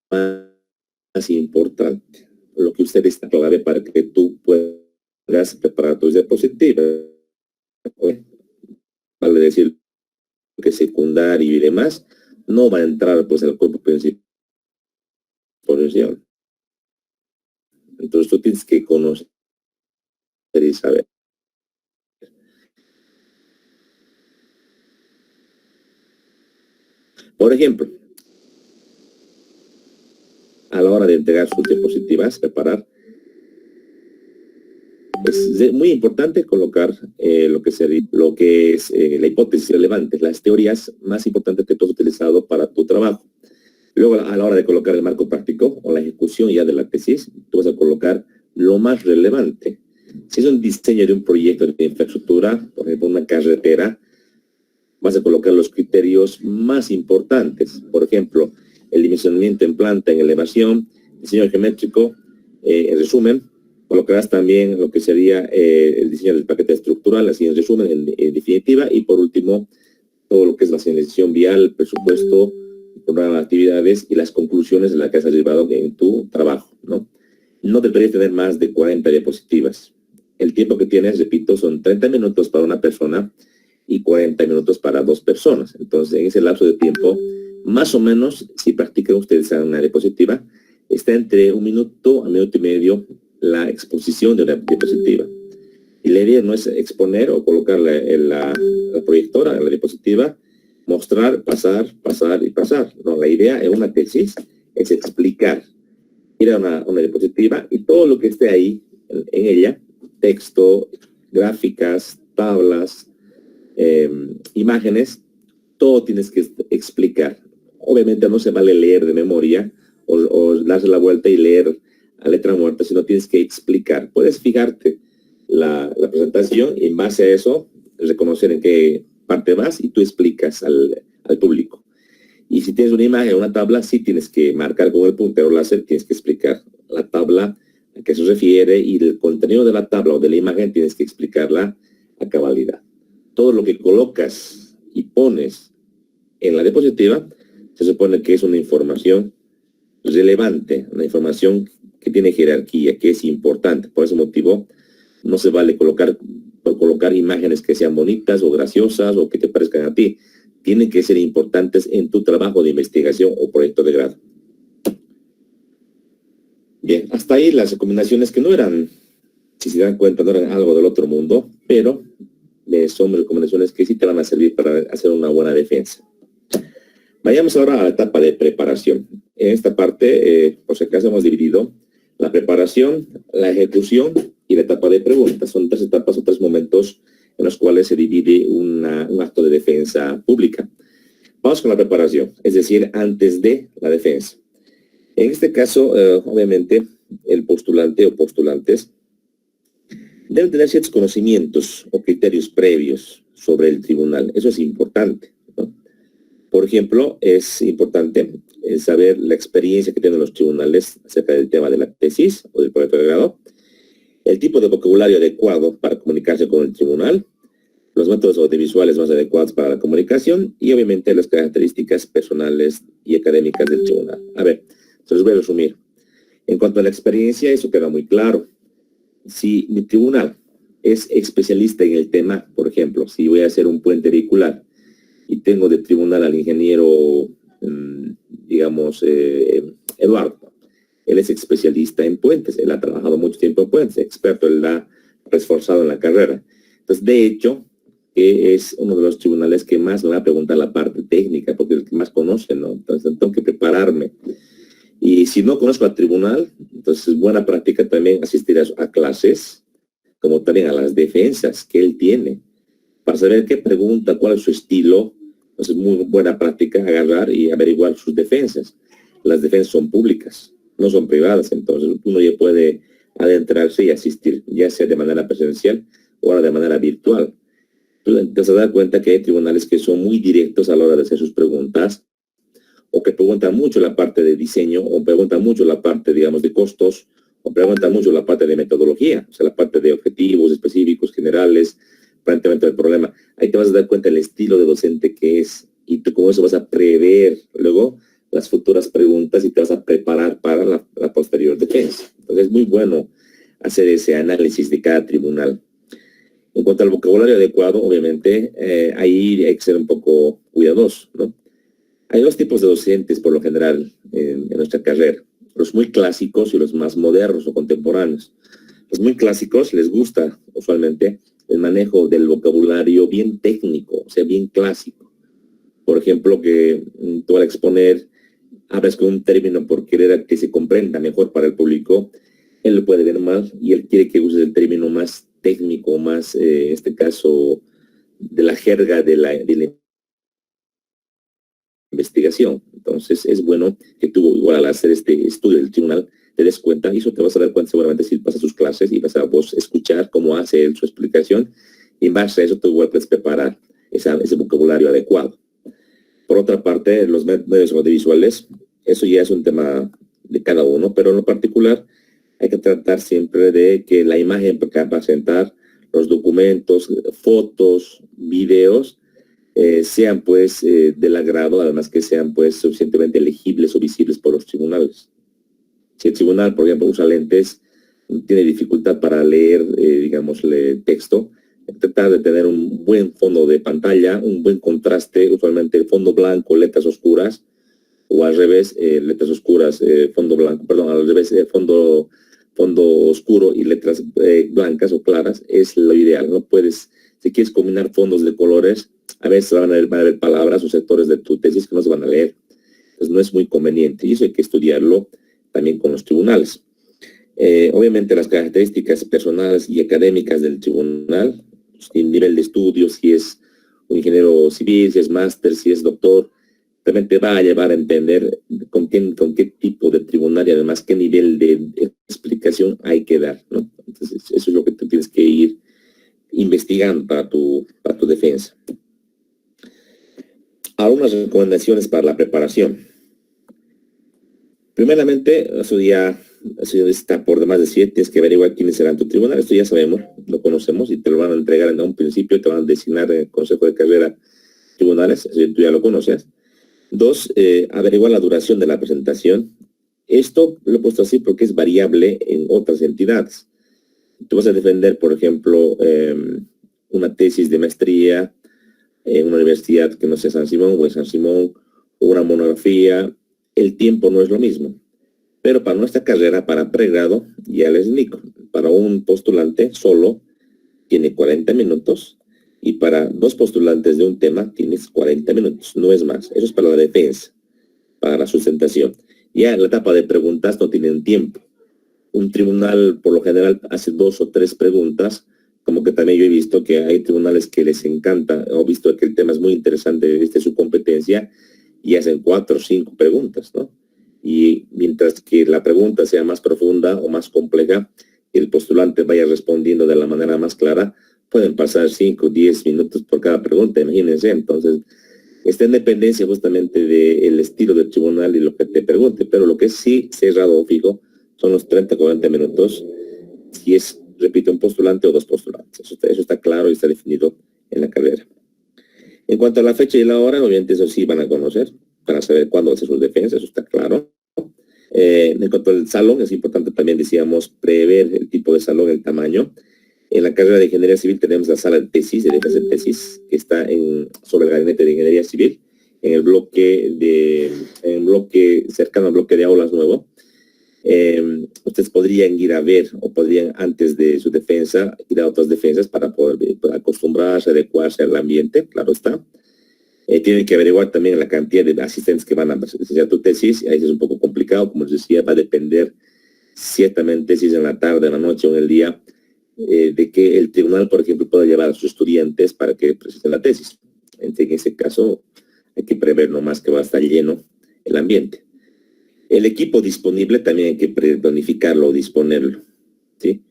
más importante, lo que usted está clave para que tú puedas preparar tus diapositivas. Vale decir que secundario y demás no va a entrar pues al cuerpo principal. Entonces tú tienes que conocer y saber. Por ejemplo, a la hora de entregar sus diapositivas, preparar, es muy importante colocar lo que es la hipótesis relevante, las teorías más importantes que tú has utilizado para tu trabajo. Luego, a la hora de colocar el marco práctico o la ejecución ya de la tesis, tú vas a colocar lo más relevante. Si es un diseño de un proyecto de infraestructura, por ejemplo, una carretera, vas a colocar los criterios más importantes. Por ejemplo, el dimensionamiento en planta, en elevación, diseño geométrico, en resumen, colocarás también lo que sería el diseño del paquete estructural, así en resumen, en definitiva, y por último, todo lo que es la señalización vial, presupuesto, programa de actividades y las conclusiones de las que has llevado en tu trabajo, ¿no? No deberías tener más de 40 diapositivas. El tiempo que tienes, repito, son 30 minutos para una persona y 40 minutos para 2 personas. Entonces, en ese lapso de tiempo, más o menos, si practican ustedes una diapositiva, está entre 1 minuto a 1 minuto y medio la exposición de una diapositiva. Y la idea no es exponer o colocar la proyectora en la diapositiva, mostrar, pasar y pasar. No, la idea en una tesis es explicar, ir a una diapositiva y todo lo que esté ahí en ella texto, gráficas, tablas, imágenes, todo tienes que explicar. Obviamente no se vale leer de memoria o darse la vuelta y leer a letra muerta, sino tienes que explicar. Puedes fijarte la presentación y en base a eso reconocer en qué parte vas y tú explicas al público. Y si tienes una imagen, una tabla, sí tienes que marcar con el puntero láser, tienes que explicar la tabla a qué se refiere y el contenido de la tabla o de la imagen tienes que explicarla a cabalidad. Todo lo que colocas y pones en la diapositiva se supone que es una información relevante, una información que tiene jerarquía, que es importante. Por ese motivo no se vale colocar imágenes que sean bonitas o graciosas o que te parezcan a ti. Tienen que ser importantes en tu trabajo de investigación o proyecto de grado. Bien, hasta ahí las recomendaciones que no eran, si se dan cuenta, no eran algo del otro mundo, pero son recomendaciones que sí te van a servir para hacer una buena defensa. Vayamos ahora a la etapa de preparación. En esta parte, por si acaso, hemos dividido la preparación, la ejecución y la etapa de preguntas. Son 3 etapas o 3 momentos en los cuales se divide un acto de defensa pública. Vamos con la preparación, es decir, antes de la defensa. En este caso, obviamente, el postulante o postulantes deben tener ciertos conocimientos o criterios previos sobre el tribunal. Eso es importante, ¿no? Por ejemplo, es importante saber la experiencia que tienen los tribunales acerca del tema de la tesis o del proyecto de grado, el tipo de vocabulario adecuado para comunicarse con el tribunal, los métodos audiovisuales más adecuados para la comunicación y obviamente las características personales y académicas del tribunal. A ver, se los voy a resumir. En cuanto a la experiencia, eso queda muy claro. Si mi tribunal es especialista en el tema, por ejemplo, si voy a hacer un puente vehicular y tengo de tribunal al ingeniero, digamos, Eduardo, él es especialista en puentes, él ha trabajado mucho tiempo en puentes, experto, él ha reforzado en la carrera. Entonces, de hecho, es uno de los tribunales que más me va a preguntar la parte técnica, porque es el que más conoce, ¿no? Entonces, tengo que prepararme. Y si no conozco al tribunal, entonces es buena práctica también asistir a clases, como también a las defensas que él tiene, para saber qué pregunta, cuál es su estilo. Entonces es muy buena práctica agarrar y averiguar sus defensas. Las defensas son públicas, no son privadas, entonces uno ya puede adentrarse y asistir, ya sea de manera presencial o ahora de manera virtual. Entonces se da cuenta que hay tribunales que son muy directos a la hora de hacer sus preguntas, o que preguntan mucho la parte de diseño, o preguntan mucho la parte, digamos, de costos, o preguntan mucho la parte de metodología, o sea, la parte de objetivos específicos, generales, planteamiento del problema. Ahí te vas a dar cuenta del estilo de docente que es, y tú con eso vas a prever luego las futuras preguntas y te vas a preparar para la posterior defensa. Entonces es muy bueno hacer ese análisis de cada tribunal. En cuanto al vocabulario adecuado, obviamente, ahí hay que ser un poco cuidadoso, ¿no? Hay 2 tipos de docentes, por lo general, en nuestra carrera. Los muy clásicos y los más modernos o contemporáneos. Los muy clásicos les gusta, usualmente, el manejo del vocabulario bien técnico, o sea, bien clásico. Por ejemplo, que tú al exponer, hablas con un término por querer que se comprenda mejor para el público, él lo puede ver mal y él quiere que uses el término más técnico, más, en este caso, de la jerga de la investigación. Entonces es bueno que tú igual al hacer este estudio del tribunal te des cuenta, y eso te vas a dar cuenta seguramente si pasas sus clases y vas a vos escuchar cómo hace él su explicación, y en base a eso tú igual puedes preparar ese vocabulario adecuado. Por otra parte, los medios audiovisuales, eso ya es un tema de cada uno, pero en lo particular hay que tratar siempre de que la imagen que va a presentar, los documentos, fotos, videos, sean pues del agrado, además que sean pues suficientemente legibles o visibles por los tribunales. Si el tribunal, por ejemplo, usa lentes, tiene dificultad para leer, digamos, texto, tratar de tener un buen fondo de pantalla, un buen contraste, usualmente el fondo blanco, letras oscuras, o al revés, letras oscuras, fondo blanco, perdón, al revés, fondo oscuro y letras blancas o claras, es lo ideal. No puedes, si quieres combinar fondos de colores, a veces van a haber palabras o sectores de tu tesis que no se van a leer. Entonces no es muy conveniente y eso hay que estudiarlo también con los tribunales. Obviamente las características personales y académicas del tribunal, el nivel de estudios, si es un ingeniero civil, si es máster, si es doctor, también te va a llevar a entender con qué tipo de tribunal y además qué nivel de explicación hay que dar, ¿no? Entonces, eso es lo que tú tienes que ir investigando para tu defensa. Algunas recomendaciones para la preparación. Primeramente, eso ya está por demás decir, tienes que averiguar quiénes serán tu tribunal. Esto ya sabemos, lo conocemos y te lo van a entregar en un principio, te van a designar en el Consejo de Carrera tribunales, eso tú ya lo conoces. 2, averiguar la duración de la presentación. Esto lo he puesto así porque es variable en otras entidades. Tú vas a defender, por ejemplo, una tesis de maestría en una universidad que no sea San Simón o en San Simón, o una monografía, el tiempo no es lo mismo. Pero para nuestra carrera, para pregrado, ya les indico, para un postulante solo tiene 40 minutos y para 2 postulantes de un tema tienes 40 minutos, no es más. Eso es para la defensa, para la sustentación. Ya en la etapa de preguntas no tienen tiempo. Un tribunal por lo general hace 2 o 3 preguntas, como que también yo he visto que hay tribunales que les encanta, o visto que el tema es muy interesante desde su competencia, y hacen 4 o 5 preguntas, ¿no? Y mientras que la pregunta sea más profunda o más compleja, el postulante vaya respondiendo de la manera más clara, pueden pasar 5 o 10 minutos por cada pregunta, imagínense. Entonces, está en dependencia justamente del estilo del tribunal y lo que te pregunte, pero lo que es sí cerrado o fijo son los 30 o 40 minutos, si es, repito, un postulante o 2 postulantes. Eso está claro y está definido en la carrera. En cuanto a la fecha y la hora, obviamente eso sí van a conocer, para saber cuándo hacer sus defensas, eso está claro. En cuanto al salón, es importante también, decíamos, prever el tipo de salón, el tamaño. En la carrera de Ingeniería Civil tenemos la sala de tesis, de defensa de tesis, que está sobre el gabinete de Ingeniería Civil, en el bloque cercano al bloque de aulas nuevo. Ustedes podrían ir a ver o podrían antes de su defensa ir a otras defensas para poder acostumbrarse, adecuarse al ambiente, claro está. Tienen que averiguar también la cantidad de asistentes que van a hacer tu tesis. Ahí es un poco complicado, como les decía, va a depender ciertamente si es en la tarde, en la noche o en el día, de que el tribunal, por ejemplo, pueda llevar a sus estudiantes para que presenten la tesis. En ese caso hay que prever nomás que va a estar lleno el ambiente. El equipo disponible también hay que planificarlo o disponerlo, ¿sí?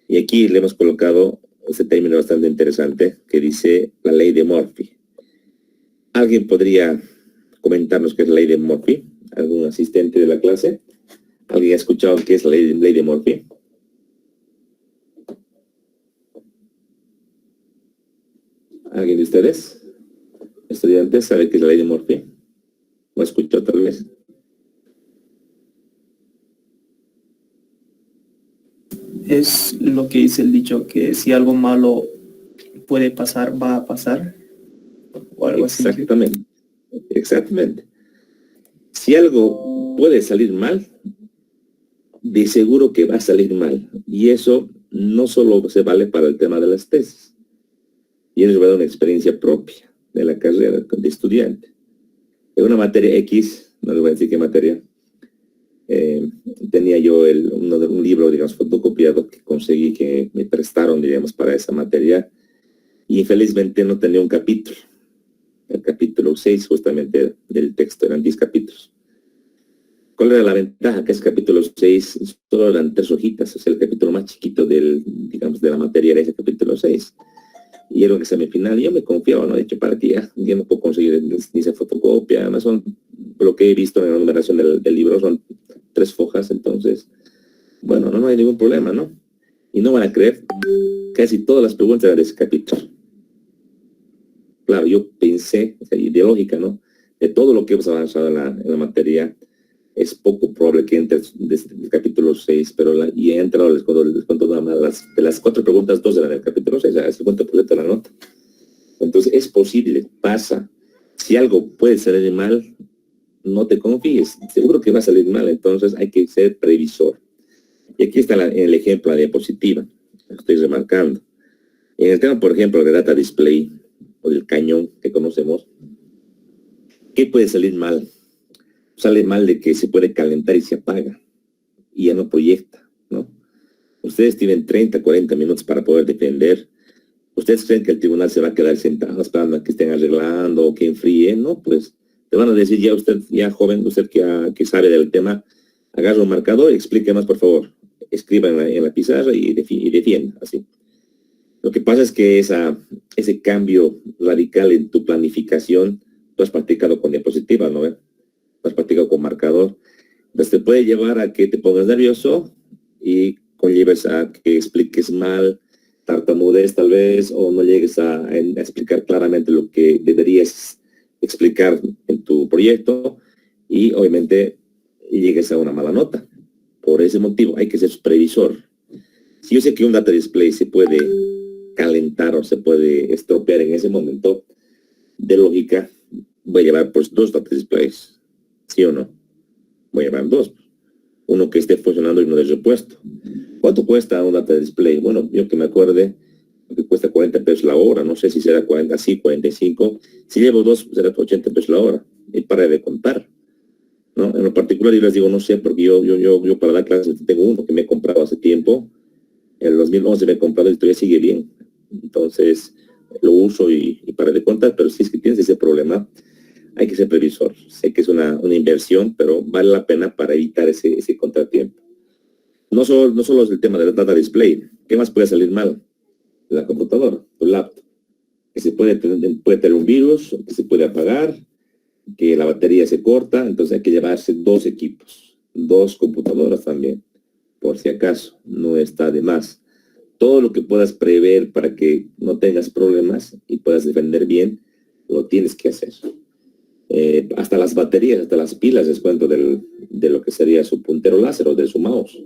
Y aquí le hemos colocado este término bastante interesante que dice la ley de Murphy. ¿Alguien podría comentarnos qué es la ley de Murphy? ¿Algún asistente de la clase? ¿Alguien ha escuchado qué es la ley de Murphy? ¿Alguien de ustedes? ¿Estudiantes sabe qué es la ley de Murphy? ¿O escuchó tal vez? Es lo que dice el dicho, que si algo malo puede pasar, va a pasar. O algo así. Exactamente. Si algo puede salir mal, de seguro que va a salir mal. Y eso no solo se vale para el tema de las tesis. Y eso va a dar una experiencia propia de la carrera de estudiante. En una materia X, no les voy a decir qué materia, tenía yo un libro, digamos, fotocopiado que conseguí que me prestaron, digamos, para esa materia. Y infelizmente no tenía un capítulo. El capítulo 6 justamente del texto, eran 10 capítulos. ¿Cuál era la ventaja? Que ese capítulo 6 solo eran 3 hojitas, o sea, el capítulo más chiquito digamos, de la materia era ese capítulo 6. Y era un examen final, y yo me confiaba, ¿no? De hecho, para que ya no puedo conseguir ni esa fotocopia, además lo que he visto en la numeración del libro son 3 fojas, entonces, bueno, no hay ningún problema, ¿no? Y no van a creer, casi todas las preguntas eran de ese capítulo. Claro, yo pensé, o sea, de lógica, ¿no? De todo lo que hemos avanzado en la materia, es poco probable que entre desde el capítulo 6, pero y he entrado, les cuento nada más, de las 4 preguntas, 2 eran del capítulo 6, el 50% de la nota. Entonces, es posible, pasa. Si algo puede salir mal, no te confíes, seguro que va a salir mal, entonces hay que ser previsor. Y aquí está el ejemplo, la diapositiva, lo estoy remarcando. En el tema, por ejemplo, de data display, o del cañón que conocemos, ¿qué puede salir mal? Sale mal de que se puede calentar y se apaga y ya no proyecta, ¿no? Ustedes tienen 30, 40 minutos para poder defender. ¿Ustedes creen que el tribunal se va a quedar sentado esperando a que estén arreglando o que enfríe? No, pues te van a decir, ya usted, ya joven, usted que sabe del tema, agarra un marcador y explique más, por favor. Escriba en la pizarra y defienda, así. Lo que pasa es que ese cambio radical en tu planificación, tú has practicado con diapositiva, ¿no? Tú has practicado con marcador. Entonces te puede llevar a que te pongas nervioso y conlleves a que expliques mal, tartamudees tal vez, o no llegues a explicar claramente lo que deberías explicar en tu proyecto y obviamente llegues a una mala nota. Por ese motivo hay que ser previsor. Si yo sé que un data display se puede calentar o se puede estropear en ese momento, de lógica, voy a llevar pues 2 data displays, ¿sí o no? Voy a llevar 2. Uno que esté funcionando y uno de repuesto. ¿Cuánto cuesta un data display? Bueno, yo que me acuerde, que cuesta 40 pesos la hora, no sé si será 40, sí, 45. Si llevo 2, será 80 pesos la hora. Y para de contar, ¿no? En lo particular yo les digo, no sé, porque yo para dar clases tengo uno que me he comprado hace tiempo. En el 2011 me he comprado y todavía sigue bien. Entonces, lo uso y para de contar, pero si es que tienes ese problema, hay que ser previsor. Sé que es una inversión, pero vale la pena para evitar ese contratiempo. No solo es el tema del data display. ¿Qué más puede salir mal? La computadora, tu laptop. Que se puede tener un virus, que se puede apagar, que la batería se corta, entonces hay que llevarse 2 equipos, 2 computadoras también, por si acaso, no está de más. Todo lo que puedas prever para que no tengas problemas y puedas defender bien, lo tienes que hacer. Hasta las baterías, hasta las pilas, les cuento de lo que sería su puntero láser o de su mouse.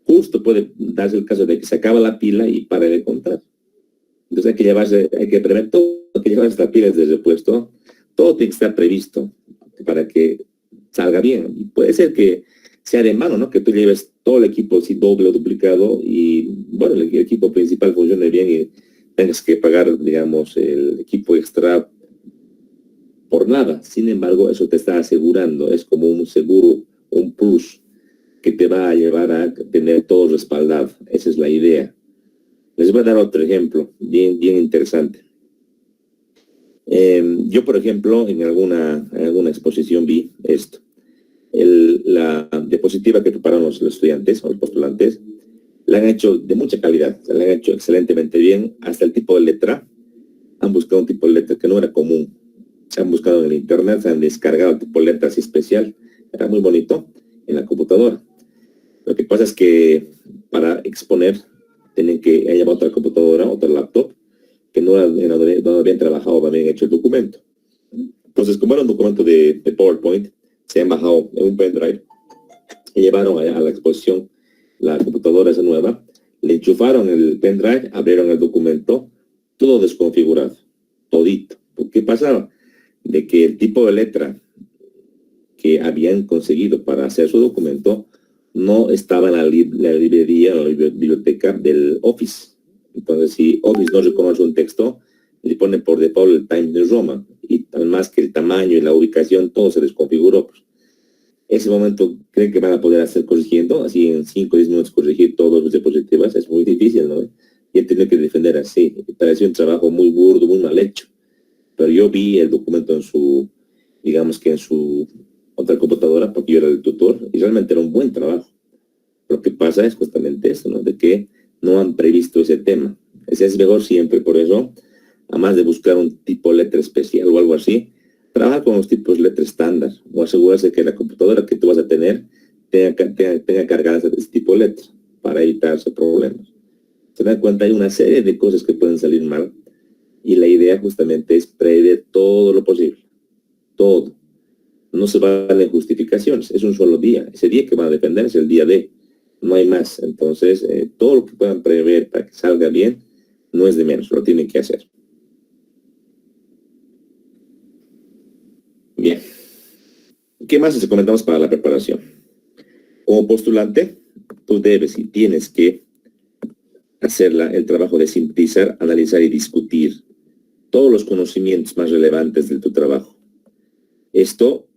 Justo puede darse el caso de que se acaba la pila y pare de contar. Entonces hay que prever todo, hay que llevar estas pilas de repuesto. Todo tiene que estar previsto para que salga bien. Y puede ser que sea de mano, ¿no? Que tú lleves todo el equipo así doble o duplicado y, bueno, el equipo principal funcione bien y tengas que pagar, digamos, el equipo extra por nada. Sin embargo, eso te está asegurando, es como un seguro, un plus que te va a llevar a tener todo respaldado. Esa es la idea. Les voy a dar otro ejemplo, bien interesante. Yo, por ejemplo, en alguna exposición vi esto. La diapositiva que prepararon los estudiantes o los postulantes, la han hecho de mucha calidad, la han hecho excelentemente bien, hasta el tipo de letra. Han buscado un tipo de letra que no era común. Se han buscado en el internet, se han descargado el tipo de letra así especial. Era muy bonito en la computadora. Lo que pasa es que para exponer tienen que llevar otra computadora, otra laptop, que no habían trabajado, no habían hecho el documento. Entonces, como era un documento de PowerPoint, se han bajado en un pendrive y llevaron allá a la exposición la computadora esa nueva, le enchufaron el pendrive, abrieron el documento, todo desconfigurado, todito. ¿Qué pasaba? De que el tipo de letra que habían conseguido para hacer su documento no estaba en la librería o la biblioteca del Office. Entonces, si Office no reconoce un texto, le pone por default el Times New Roman. Y además que el tamaño y la ubicación, todo se desconfiguró. Ese momento, ¿creen que van a poder hacer corrigiendo? Así en 5 o 10 minutos corregir todos los diapositivas. Es muy difícil, ¿no? Y él tiene que defender así. Me pareció un trabajo muy burdo, muy mal hecho. Pero yo vi el documento en su, digamos que en su otra computadora, porque yo era el tutor, y realmente era un buen trabajo. Lo que pasa es justamente eso, ¿no? De que no han previsto ese tema. Ese es mejor siempre, por eso, además de buscar un tipo de letra especial o algo así, trabaja con los tipos de letra estándar o asegurarse que la computadora que tú vas a tener tenga cargadas ese tipo de letra para evitarse problemas. Se dan cuenta, hay una serie de cosas que pueden salir mal y la idea justamente es prever todo lo posible. Todo. No se valen justificaciones, es un solo día. Ese día que van a depender es el día de, no hay más. Entonces, todo lo que puedan prever para que salga bien, no es de menos, lo tienen que hacer. Bien. ¿Qué más les comentamos para la preparación? Como postulante, tú debes y tienes que hacer el trabajo de sintetizar, analizar y discutir todos los conocimientos más relevantes de tu trabajo. Esto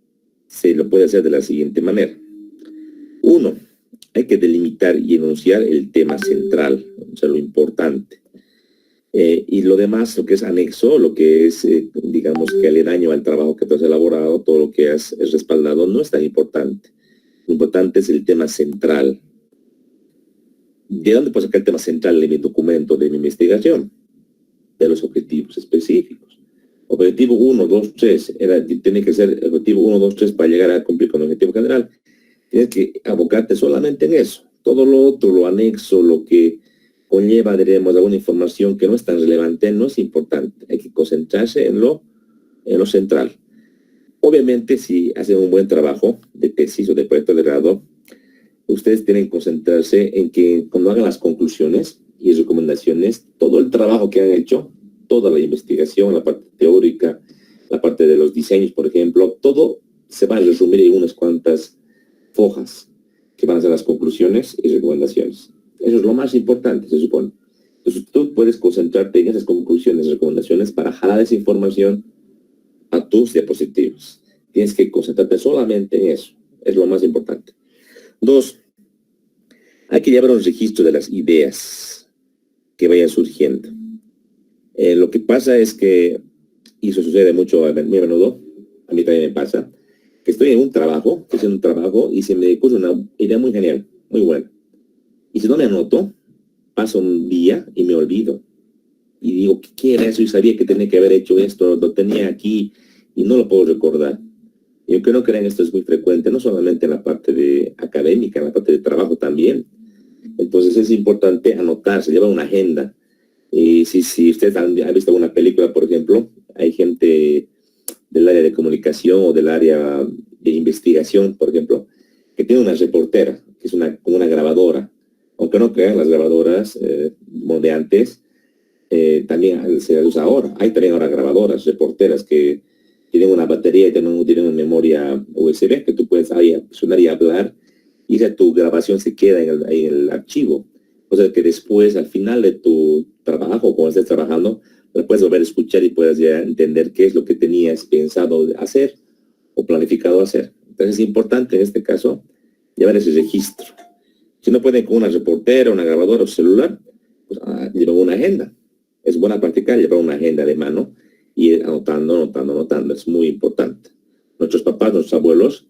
se lo puede hacer de la siguiente manera. 1. hay que delimitar y enunciar el tema central, o sea, lo importante. Y lo demás, lo que es anexo, lo que es, digamos, que aledaño al trabajo que tú has elaborado, todo lo que has respaldado, no es tan importante. Lo importante es el tema central. ¿De dónde puedo sacar el tema central de mi documento, de mi investigación? De los objetivos específicos. Objetivo 1, 2, 3, tiene que ser objetivo 1, 2, 3 para llegar a cumplir con el objetivo general. Tienes que abocarte solamente en eso. Todo lo otro, lo anexo, lo que conlleva, diremos, alguna información que no es tan relevante, no es importante. Hay que concentrarse en lo central. Obviamente, si hacen un buen trabajo de tesis o de proyecto de grado, ustedes tienen que concentrarse en que cuando hagan las conclusiones y recomendaciones, todo el trabajo que han hecho, toda la investigación, la parte teórica, la parte de los diseños, por ejemplo, todo se va a resumir en unas cuantas hojas que van a ser las conclusiones y recomendaciones. Eso es lo más importante, se supone. Entonces tú puedes concentrarte en esas conclusiones y recomendaciones para jalar esa información a tus diapositivas. Tienes que concentrarte solamente en eso. Es lo más importante. 2, hay que llevar un registro de las ideas que vayan surgiendo. Lo que pasa es que, y eso sucede mucho muy a menudo, a mí también me pasa, que estoy en un trabajo, y se me ocurre una idea muy genial, muy buena. Y si no me anoto, paso un día y me olvido. Y digo, ¿qué era eso? Y sabía que tenía que haber hecho esto, lo tenía aquí y no lo puedo recordar. Y aunque no crean, esto es muy frecuente, no solamente en la parte de académica, en la parte de trabajo también. Entonces es importante anotarse, llevar una agenda. Y si ustedes han visto alguna película, por ejemplo, hay gente del área de comunicación o del área de investigación, por ejemplo, que tiene una reportera, que es como una grabadora. Aunque no crean, las grabadoras de antes también se usa ahora. Hay también ahora grabadoras, reporteras que tienen una batería y tienen una memoria USB que tú puedes ahí sonar y hablar y tu grabación se queda en el archivo. O sea que después, al final de tu trabajo, cuando estés trabajando, la puedes volver a escuchar y puedes ya entender qué es lo que tenías pensado hacer o planificado hacer. Entonces es importante en este caso llevar ese registro. Si no pueden con una reportera, una grabadora o celular, pues llevan una agenda. Es buena práctica llevar una agenda de mano y ir anotando. Es muy importante. Nuestros papás, nuestros abuelos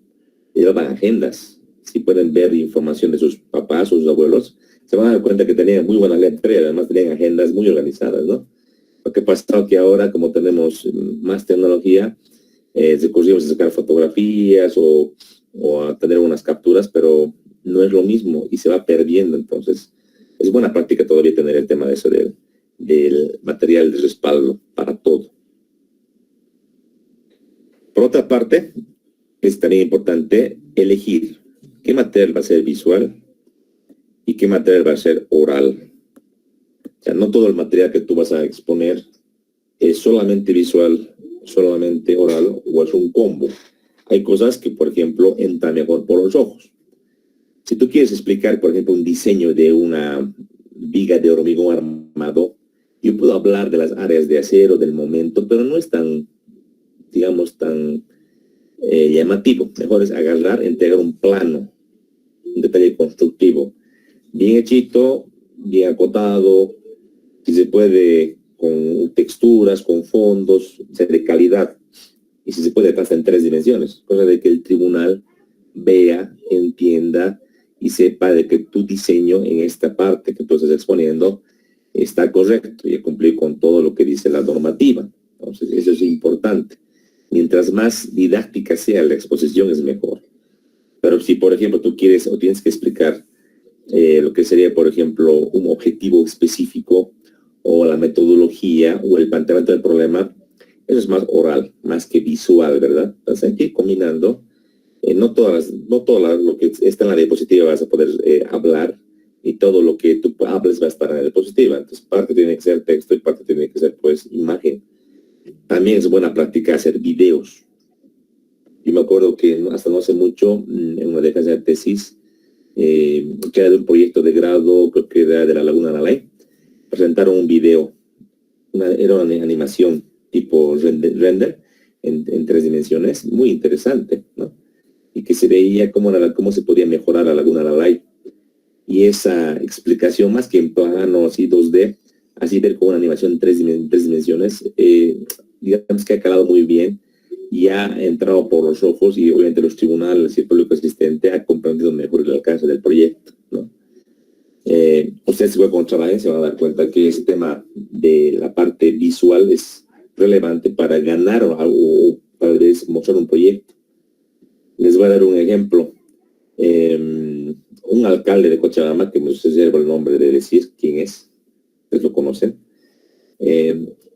llevaban agendas. Si pueden ver información de sus papás o sus abuelos, se van a dar cuenta que tenían muy buena letra y además tenían agendas muy organizadas, ¿no? Lo que pasa es que ahora, como tenemos más tecnología, recurrimos a sacar fotografías o a tener unas capturas, pero no es lo mismo y se va perdiendo. Entonces, es buena práctica todavía tener el tema de eso del material de respaldo para todo. Por otra parte, es también importante elegir qué material va a ser visual y qué material va a ser oral. O sea, no todo el material que tú vas a exponer es solamente visual, solamente oral o es un combo. Hay cosas que, por ejemplo, entran mejor por los ojos. Si tú quieres explicar, por ejemplo, un diseño de una viga de hormigón armado, yo puedo hablar de las áreas de acero, del momento, pero no es tan, digamos, tan llamativo. Mejor es agarrar, entregar un plano, un detalle constructivo, bien hechito, bien acotado, si se puede con texturas, con fondos, o sea, de calidad, y si se puede hasta en 3 dimensiones, cosa de que el tribunal vea, entienda y sepa de que tu diseño en esta parte que tú estás exponiendo está correcto y cumplir con todo lo que dice la normativa. Entonces, eso es importante. Mientras más didáctica sea la exposición, es mejor. Pero si, por ejemplo, tú quieres o tienes que explicar lo que sería, por ejemplo, un objetivo específico o la metodología o el planteamiento del problema, eso es más oral, más que visual, ¿verdad? Entonces hay que ir combinando. No todas lo que está en la diapositiva vas a poder hablar y todo lo que tú hables va a estar en la diapositiva. Entonces parte tiene que ser texto y parte tiene que ser pues imagen. También es buena práctica hacer videos. Yo me acuerdo que hasta no hace mucho, en una defensa de tesis, que era de un proyecto de grado, creo que era de la Laguna Nalai, presentaron un video, era una animación tipo render en 3 dimensiones, muy interesante, ¿no? Y que se veía cómo se podía mejorar la Laguna Nalai. y esa explicación más que en plano así 2D, así ver como una animación en tres dimensiones, digamos que ha calado muy bien y ha entrado por los ojos y obviamente los tribunales y el público asistente ha comprendido mejor el alcance del proyecto, ¿no? Ustedes cuando trabajen se van a dar cuenta que ese tema de la parte visual es relevante para ganar o para mostrar un proyecto. Les voy a dar un ejemplo. Un alcalde de Cochabamba, que me reservo el nombre de decir quién es, ustedes lo conocen,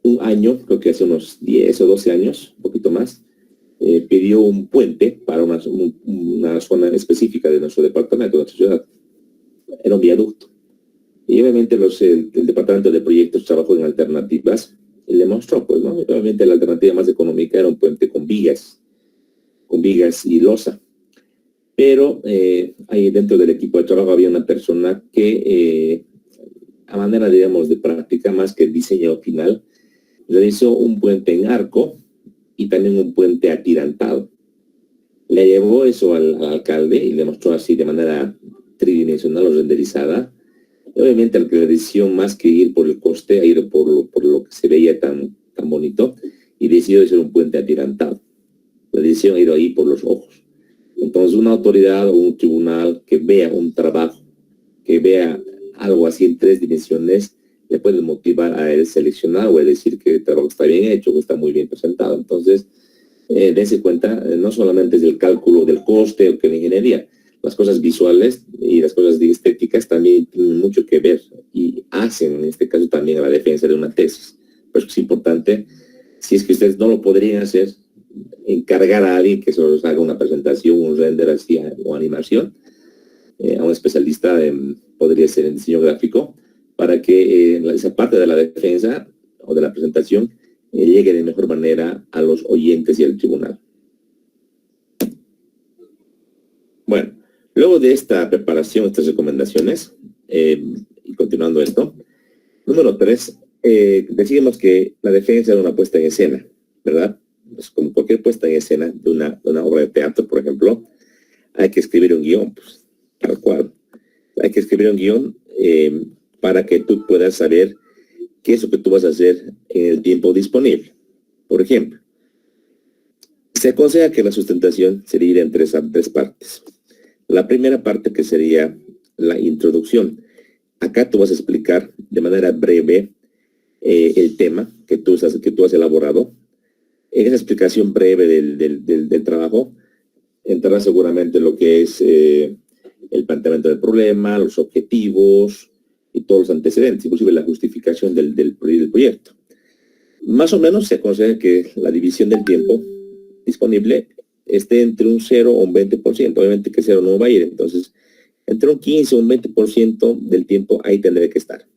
un año, creo que hace unos 10 o 12 años, un poquito más, pidió un puente para una zona específica de nuestro departamento, de nuestra ciudad. Era un viaducto. Y obviamente el departamento de proyectos trabajó en alternativas y le mostró, pues, ¿no? Obviamente la alternativa más económica era un puente con vigas y losa. Pero ahí dentro del equipo de trabajo había una persona que, a manera, digamos, de práctica, más que el diseño final, realizó un puente en arco y también un puente atirantado. Le llevó eso al alcalde y le mostró así de manera tridimensional o renderizada. Y obviamente al que la decisión, más que ir por el coste, ha ido por lo que se veía tan bonito y decidió hacer un puente atirantado. La decisión ha ido ahí por los ojos. Entonces una autoridad o un tribunal que vea un trabajo, que vea algo así en tres dimensiones, le puede motivar a él seleccionar o a decir que el trabajo está bien hecho o está muy bien presentado. Entonces, dense cuenta, no solamente es el cálculo del coste o que la ingeniería, las cosas visuales y las cosas de estéticas también tienen mucho que ver y hacen, en este caso, también a la defensa de una tesis. Pero es importante, si es que ustedes no lo podrían hacer, encargar a alguien que solo haga una presentación, un render así o animación, a un especialista, podría ser en diseño gráfico, para que esa parte de la defensa o de la presentación llegue de mejor manera a los oyentes y al tribunal. Bueno, luego de esta preparación, estas recomendaciones, y continuando esto, número 3, decíamos que la defensa era una puesta en escena, ¿verdad? Pues como cualquier puesta en escena de una obra de teatro, por ejemplo, hay que escribir un guión, pues, tal cual. Hay que escribir un guión para que tú puedas saber qué es lo que tú vas a hacer en el tiempo disponible. Por ejemplo, se aconseja que la sustentación se divide en tres partes. La primera parte, que sería la introducción. Acá tú vas a explicar de manera breve el tema que tú has elaborado. En esa explicación breve del trabajo, entrará seguramente lo que es el planteamiento del problema, los objetivos y todos los antecedentes, inclusive la justificación del proyecto. Más o menos se aconseja que la división del tiempo disponible esté entre un 0 o un 20%. Obviamente que 0 no va a ir, entonces entre un 15 o un 20% del tiempo ahí tendrá que estar.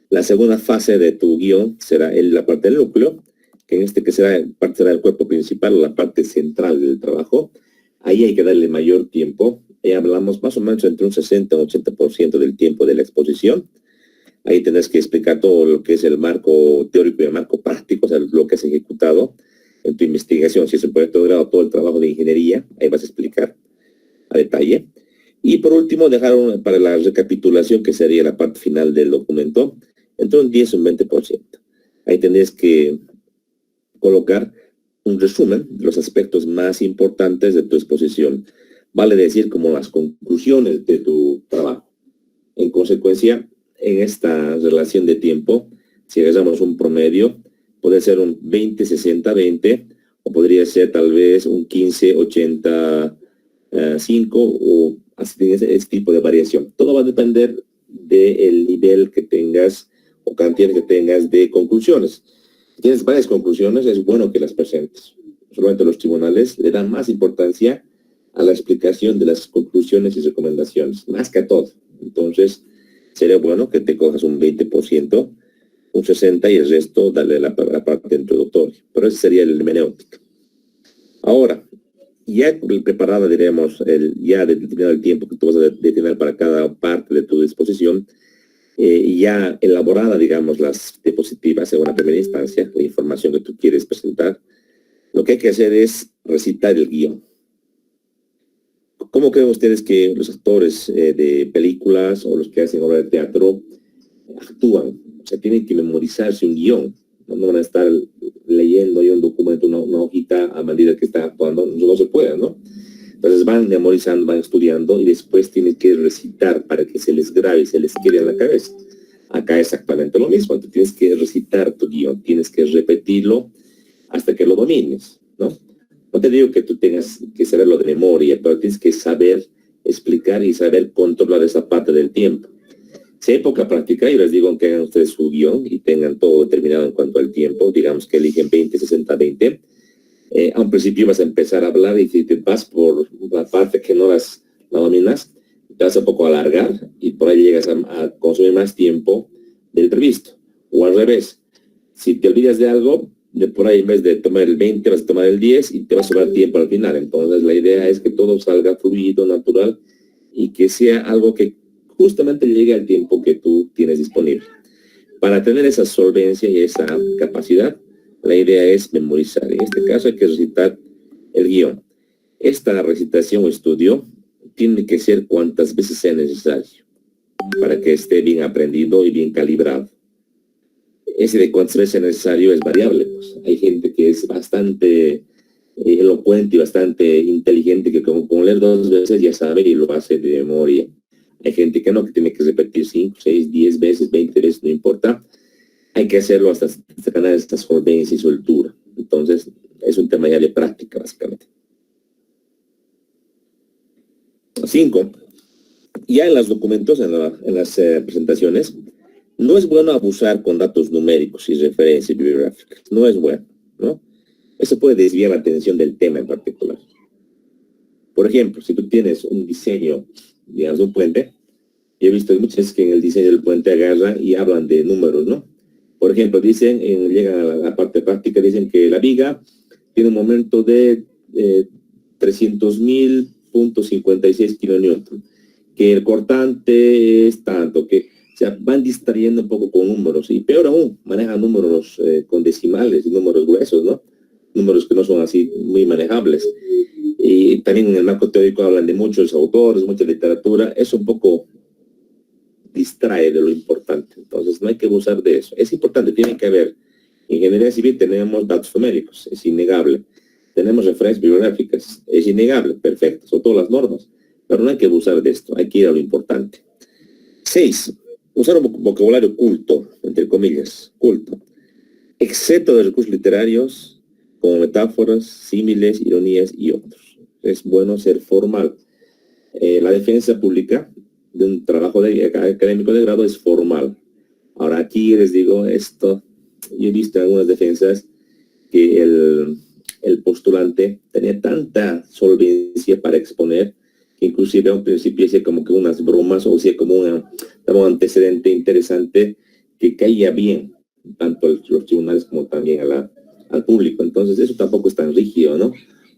La segunda fase de tu guión será la parte del núcleo, que en que será el cuerpo principal o la parte central del trabajo. Ahí hay que darle mayor tiempo. Hablamos más o menos entre un 60 o 80% del tiempo de la exposición. Ahí tendrás que explicar todo lo que es el marco teórico y el marco práctico, o sea, lo que has ejecutado en tu investigación. Si es un proyecto de grado, todo el trabajo de ingeniería, ahí vas a explicar a detalle. Y por último, dejar para la recapitulación, que sería la parte final del documento, entre un 10 y un 20%. Ahí tendrás que colocar un resumen de los aspectos más importantes de tu exposición. Vale decir, como las conclusiones de tu trabajo. En consecuencia, en esta relación de tiempo, si agarramos un promedio, puede ser un 20-60-20, o podría ser tal vez un 15-80-5, o así, ese tipo de variación. Todo va a depender del nivel que tengas o cantidad que tengas de conclusiones. Si tienes varias conclusiones, es bueno que las presentes. Solamente los tribunales le dan más importancia a la explicación de las conclusiones y recomendaciones, más que a todo. Entonces, sería bueno que te cojas un 20%, un 60% y el resto dale la parte introductoria. Pero ese sería el hermenéutica. Ahora, ya preparada, diremos, ya determinado el tiempo que tú vas a destinar para cada parte de tu disposición, y ya elaborada, digamos, las diapositivas en una primera instancia, la información que tú quieres presentar, lo que hay que hacer es recitar el guión. ¿Cómo creen ustedes que los actores de películas o los que hacen obra de teatro actúan? O sea, tienen que memorizarse un guión. No van a estar leyendo ahí un documento, una hojita a medida que está actuando. No se puede, ¿no? Entonces van memorizando, van estudiando y después tienen que recitar para que se les grabe, se les quede en la cabeza. Acá exactamente lo mismo. Tú tienes que recitar tu guión, tienes que repetirlo hasta que lo domines, ¿no? No te digo que tú tengas que saberlo de memoria, pero tienes que saber explicar y saber controlar esa parte del tiempo. Si hay poca práctica, yo les digo que hagan ustedes su guión y tengan todo determinado en cuanto al tiempo, digamos que eligen 20, 60, 20. A un principio vas a empezar a hablar y si te vas por la parte que no la dominas, te vas a poco alargar y por ahí llegas a consumir más tiempo del previsto. O al revés, si te olvidas de algo, de por ahí en vez de tomar el 20 vas a tomar el 10 y te va a sobrar tiempo al final. Entonces la idea es que todo salga fluido, natural y que sea algo que justamente llegue al tiempo que tú tienes disponible. Para tener esa solvencia y esa capacidad, la idea es memorizar. En este caso hay que recitar el guión. Esta recitación o estudio tiene que ser cuantas veces sea necesario para que esté bien aprendido y bien calibrado. Ese de cuántas veces es necesario es variable. Pues. Hay gente que es bastante elocuente y bastante inteligente que con leer 2 veces ya sabe y lo hace de memoria. Hay gente que no, que tiene que repetir 5, 6, 10 veces, 20 veces, no importa. Hay que hacerlo hasta ganar esta solvencia y soltura. Entonces, es un tema ya de práctica, básicamente. 5. Ya en los documentos, en las presentaciones, no es bueno abusar con datos numéricos y referencias bibliográficas. No es bueno, ¿no? Eso puede desviar la atención del tema en particular. Por ejemplo, si tú tienes un diseño, digamos, de un puente, yo he visto muchas veces que en el diseño del puente agarran y hablan de números, ¿no? Por ejemplo, dicen, llegan a la parte práctica, dicen que la viga tiene un momento de 300.000.56 kilonewton, que el cortante es tanto, que o sea, van distrayendo un poco con números, y peor aún, manejan números con decimales y números gruesos, ¿no? Números que no son así muy manejables. Y también en el marco teórico hablan de muchos autores, mucha literatura, eso un poco distrae de lo importante, entonces no hay que abusar de eso. Es importante, tiene que haber, en ingeniería civil tenemos datos numéricos, es innegable, tenemos referencias bibliográficas, es innegable, perfecto, son todas las normas, pero no hay que abusar de esto, hay que ir a lo importante. 6. Usar un vocabulario culto, entre comillas, culto, excepto de recursos literarios, como metáforas, símiles, ironías y otros. Es bueno ser formal. La defensa pública de un trabajo académico de grado es formal. Ahora aquí les digo esto, yo he visto en algunas defensas que el postulante tenía tanta solvencia para exponer que inclusive a un principio hacía como que unas bromas o hacía como un antecedente interesante que caía bien tanto a los tribunales como también al público. Entonces eso tampoco es tan rígido, ¿no?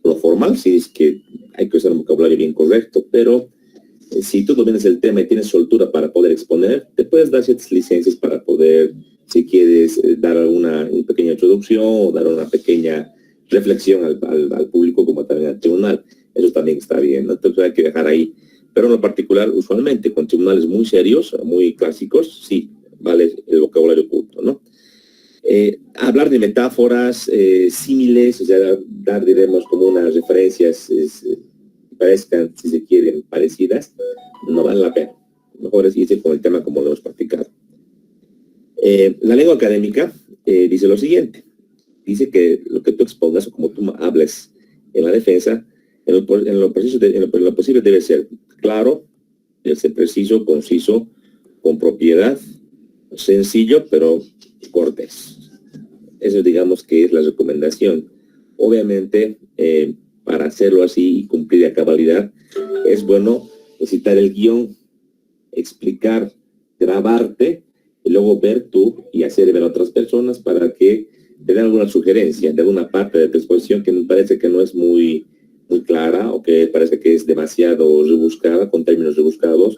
Lo formal sí es que hay que usar un vocabulario bien correcto, pero si tú dominas el tema y tienes soltura para poder exponer, te puedes dar ciertas licencias para poder, si quieres, dar una pequeña introducción o dar una pequeña reflexión al público como también al tribunal. Eso también está bien, ¿no? Entonces hay que dejar ahí. Pero en lo particular, usualmente, con tribunales muy serios, muy clásicos, sí, vale el vocabulario culto, ¿no? Hablar de metáforas, símiles, o sea, dar, diremos, como unas referencias parezcan, si se quieren, parecidas, no vale la pena. Mejor es irse con el tema como lo hemos practicado. La lengua académica dice lo siguiente. Dice que lo que tú expongas o como tú hables en la defensa, en lo posible debe ser claro, debe ser preciso, conciso, con propiedad, sencillo, pero cortés. Eso digamos que es la recomendación. Obviamente, para hacerlo así y cumplir a cabalidad, es bueno citar el guión, explicar, grabarte, y luego ver tú y hacer ver a otras personas para que te den alguna sugerencia de alguna parte de tu exposición que me parece que no es muy clara o que parece que es demasiado rebuscada, con términos rebuscados,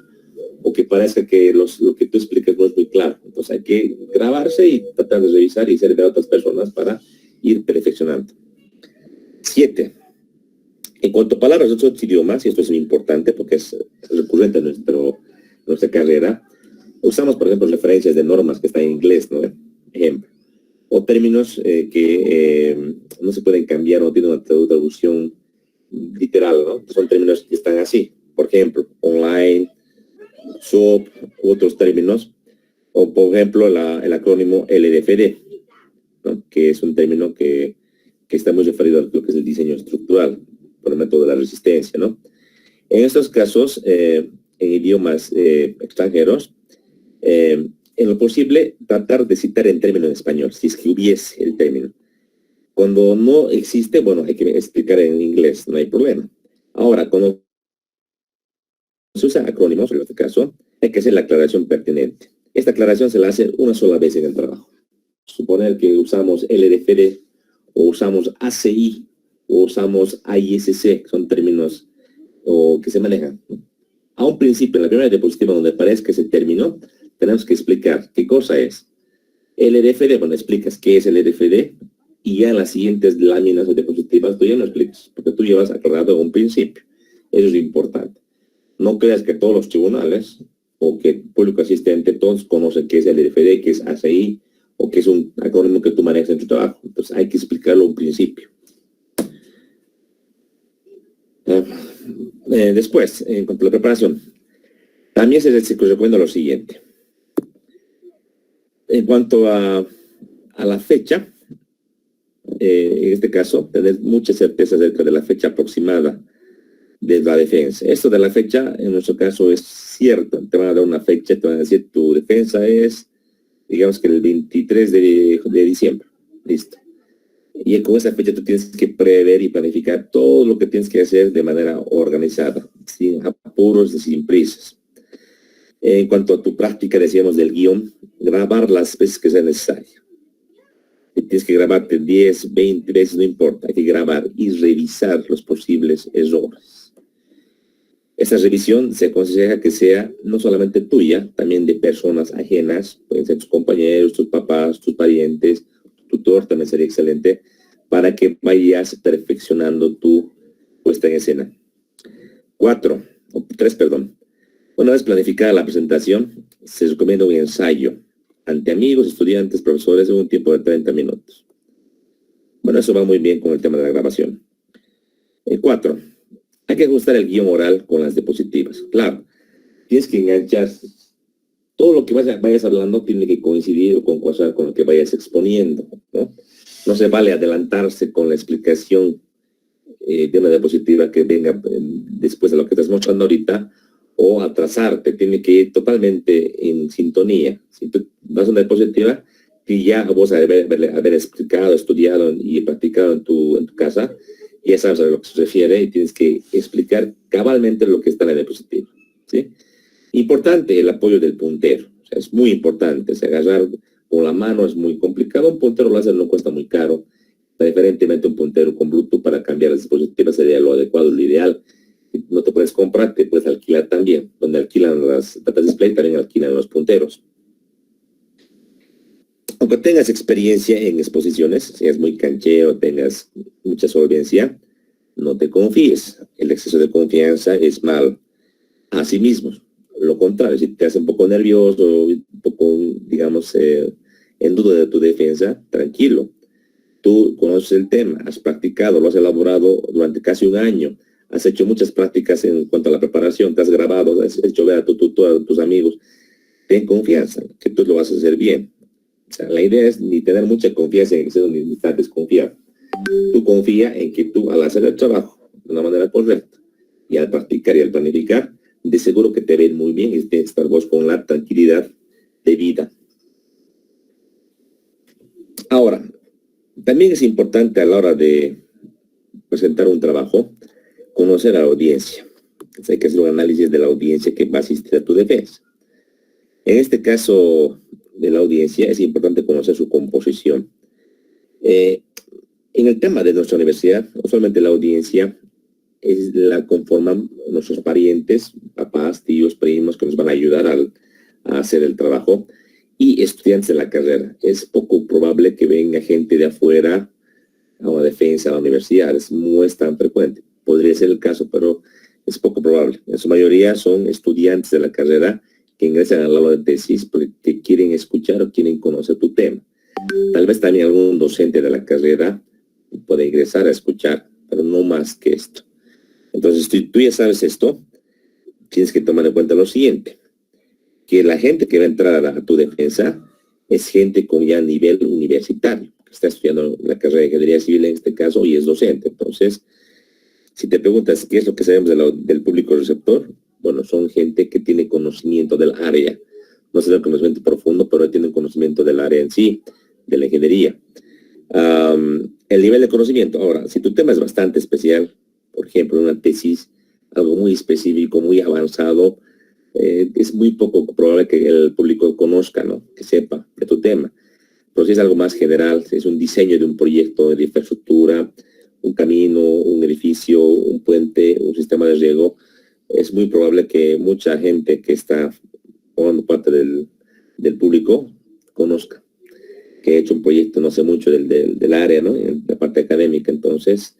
o que parece que lo que tú explicas no es muy claro. Entonces hay que grabarse y tratar de revisar y hacer ver a otras personas para ir perfeccionando. 7. En cuanto a palabras de otros idiomas, y esto es muy importante porque es recurrente en nuestra carrera, usamos, por ejemplo, referencias de normas que están en inglés, ¿no? Ejemplo. O términos que no se pueden cambiar, no tienen una traducción literal, ¿no? Son términos que están así. Por ejemplo, online, SOAP, otros términos. O, por ejemplo, el acrónimo LDFD, ¿no? Que es un término que está muy referido a lo que es el diseño estructural, por el método de la resistencia, ¿no? En estos casos, en idiomas extranjeros, en lo posible, tratar de citar en términos en español, si es que hubiese el término. Cuando no existe, bueno, hay que explicar en inglés, no hay problema. Ahora, cuando se usa acrónimos, en este caso, hay que hacer la aclaración pertinente. Esta aclaración se la hace una sola vez en el trabajo. Suponer que usamos LDFD, o usamos ACI, o usamos AISC, son términos que se manejan. A un principio, en la primera diapositiva donde aparezca ese término, tenemos que explicar qué cosa es. LDFD, bueno, explicas qué es el LDFD, y ya en las siguientes láminas o diapositivas tú ya no explicas, porque tú llevas aclarado a un principio. Eso es importante. No creas que todos los tribunales o que el público asistente todos conocen qué es el LDFD, qué es ACI, o qué es un acrónimo que tú manejas en tu trabajo. Entonces hay que explicarlo a un principio. Después, en cuanto a la preparación, también se recomienda lo siguiente. En cuanto a la fecha, en este caso, tener mucha certeza acerca de la fecha aproximada de la defensa. Esto de la fecha, en nuestro caso, es cierto. Te van a dar una fecha, te van a decir tu defensa es, digamos que el 23 de diciembre. Listo. Y con esa fecha tú tienes que prever y planificar todo lo que tienes que hacer de manera organizada, sin apuros y sin prisas. En cuanto a tu práctica, decíamos, del guión, grabar las veces que sea necesario. Si tienes que grabarte 10, 20 veces, no importa, hay que grabar y revisar los posibles errores. Esta revisión se aconseja que sea no solamente tuya, también de personas ajenas, pueden ser tus compañeros, tus papás, tus parientes, tu tutor también sería excelente, para que vayas perfeccionando tu puesta en escena. 3, perdón. Una vez planificada la presentación, se recomienda un ensayo ante amigos, estudiantes, profesores en un tiempo de 30 minutos. Bueno, eso va muy bien con el tema de la grabación. 4. Hay que ajustar el guión oral con las diapositivas. Claro, tienes que enganchar. Todo lo que vayas hablando tiene que coincidir o concordar con lo que vayas exponiendo, ¿no? No se vale adelantarse con la explicación de una diapositiva que venga después de lo que estás mostrando ahorita, o atrasarte. Tiene que ir totalmente en sintonía. Si tú das una diapositiva que ya vos haber explicado, estudiado y practicado en tu casa, ya sabes a lo que se refiere y tienes que explicar cabalmente lo que está en la diapositiva, ¿sí? Importante el apoyo del puntero. O sea, es muy importante. O sea, agarrar con la mano es muy complicado. Un puntero láser no cuesta muy caro. Preferentemente un puntero con Bluetooth para cambiar las diapositivas sería lo adecuado, lo ideal. No te puedes comprar, te puedes alquilar también. Donde alquilan las data display, también alquilan los punteros. Aunque tengas experiencia en exposiciones, seas muy canchero, tengas mucha solvencia, no te confíes. El exceso de confianza es malo. Asimismo, lo contrario, si te hace un poco nervioso, un poco, digamos, en duda de tu defensa, tranquilo. Tú conoces el tema, has practicado, lo has elaborado durante casi un año, has hecho muchas prácticas en cuanto a la preparación, te has grabado, has hecho ver a tus amigos. Ten confianza, que tú lo vas a hacer bien. O sea, la idea es ni tener mucha confianza en exceso ni estar desconfiado. Tú confía en que tú, al hacer el trabajo de una manera correcta y al practicar y al planificar, de seguro que te ven muy bien y estar vos con la tranquilidad de vida. Ahora, también es importante a la hora de presentar un trabajo, conocer a la audiencia. Entonces, hay que hacer un análisis de la audiencia que va a asistir a tu defensa. En este caso de la audiencia es importante conocer su composición. En el tema de nuestra universidad, usualmente la audiencia la conforman nuestros parientes, papás, tíos, primos, que nos van a ayudar a hacer el trabajo, y estudiantes de la carrera. Es poco probable que venga gente de afuera a una defensa a la universidad, no es tan frecuente. podría ser el caso, pero es poco probable. En su mayoría son estudiantes de la carrera que ingresan al aula de tesis porque quieren escuchar o quieren conocer tu tema. Tal vez también algún docente de la carrera puede ingresar a escuchar, pero no más que esto. Entonces, tú ya sabes esto, tienes que tomar en cuenta lo siguiente, que la gente que va a entrar a tu defensa es gente con ya nivel universitario, que está estudiando la carrera de ingeniería civil en este caso y es docente. Entonces, si te preguntas qué es lo que sabemos del público receptor, bueno, son gente que tiene conocimiento del área, no será un conocimiento profundo, pero tienen conocimiento del área en sí, de la ingeniería. El nivel de conocimiento, ahora, si tu tema es bastante especial, por ejemplo, una tesis, algo muy específico, muy avanzado, es muy poco probable que el público conozca, ¿no? Que sepa de tu tema. Pero si es algo más general, si es un diseño de un proyecto de infraestructura, un camino, un edificio, un puente, un sistema de riego, es muy probable que mucha gente que está formando parte del público conozca, que he hecho un proyecto no sé mucho del área, ¿no? En la parte académica, entonces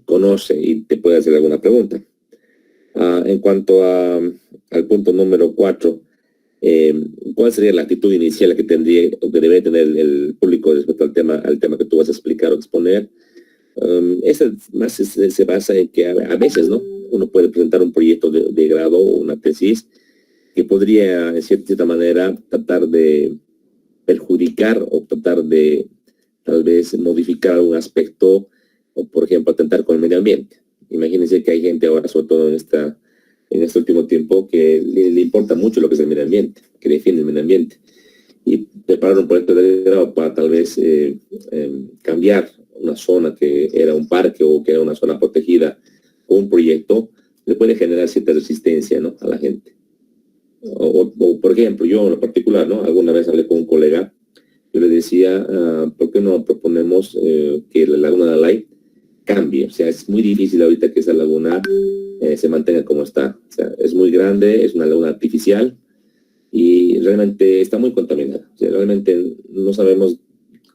conoce y te puede hacer alguna pregunta. En cuanto al punto número 4, ¿cuál sería la actitud inicial que tendría o que debería tener el público respecto al tema que tú vas a explicar o exponer? Esa más se basa en que a veces, ¿no? Uno puede presentar un proyecto de grado o una tesis que podría, de cierta manera, tratar de perjudicar o tratar de, tal vez, modificar algún aspecto o, por ejemplo, atentar con el medio ambiente. Imagínense que hay gente ahora, sobre todo en este último tiempo, que le importa mucho lo que es el medio ambiente, que defiende el medio ambiente. Y preparar un proyecto de grado para tal vez cambiar una zona que era un parque o que era una zona protegida o un proyecto, le puede generar cierta resistencia, ¿no? A la gente. O, por ejemplo, yo en lo particular, ¿no? Alguna vez hablé con un colega, yo le decía, ¿por qué no proponemos que la laguna de Alay cambie? O sea, es muy difícil ahorita que esa laguna se mantenga como está. O sea, es muy grande, es una laguna artificial y realmente está muy contaminada. O sea, realmente no sabemos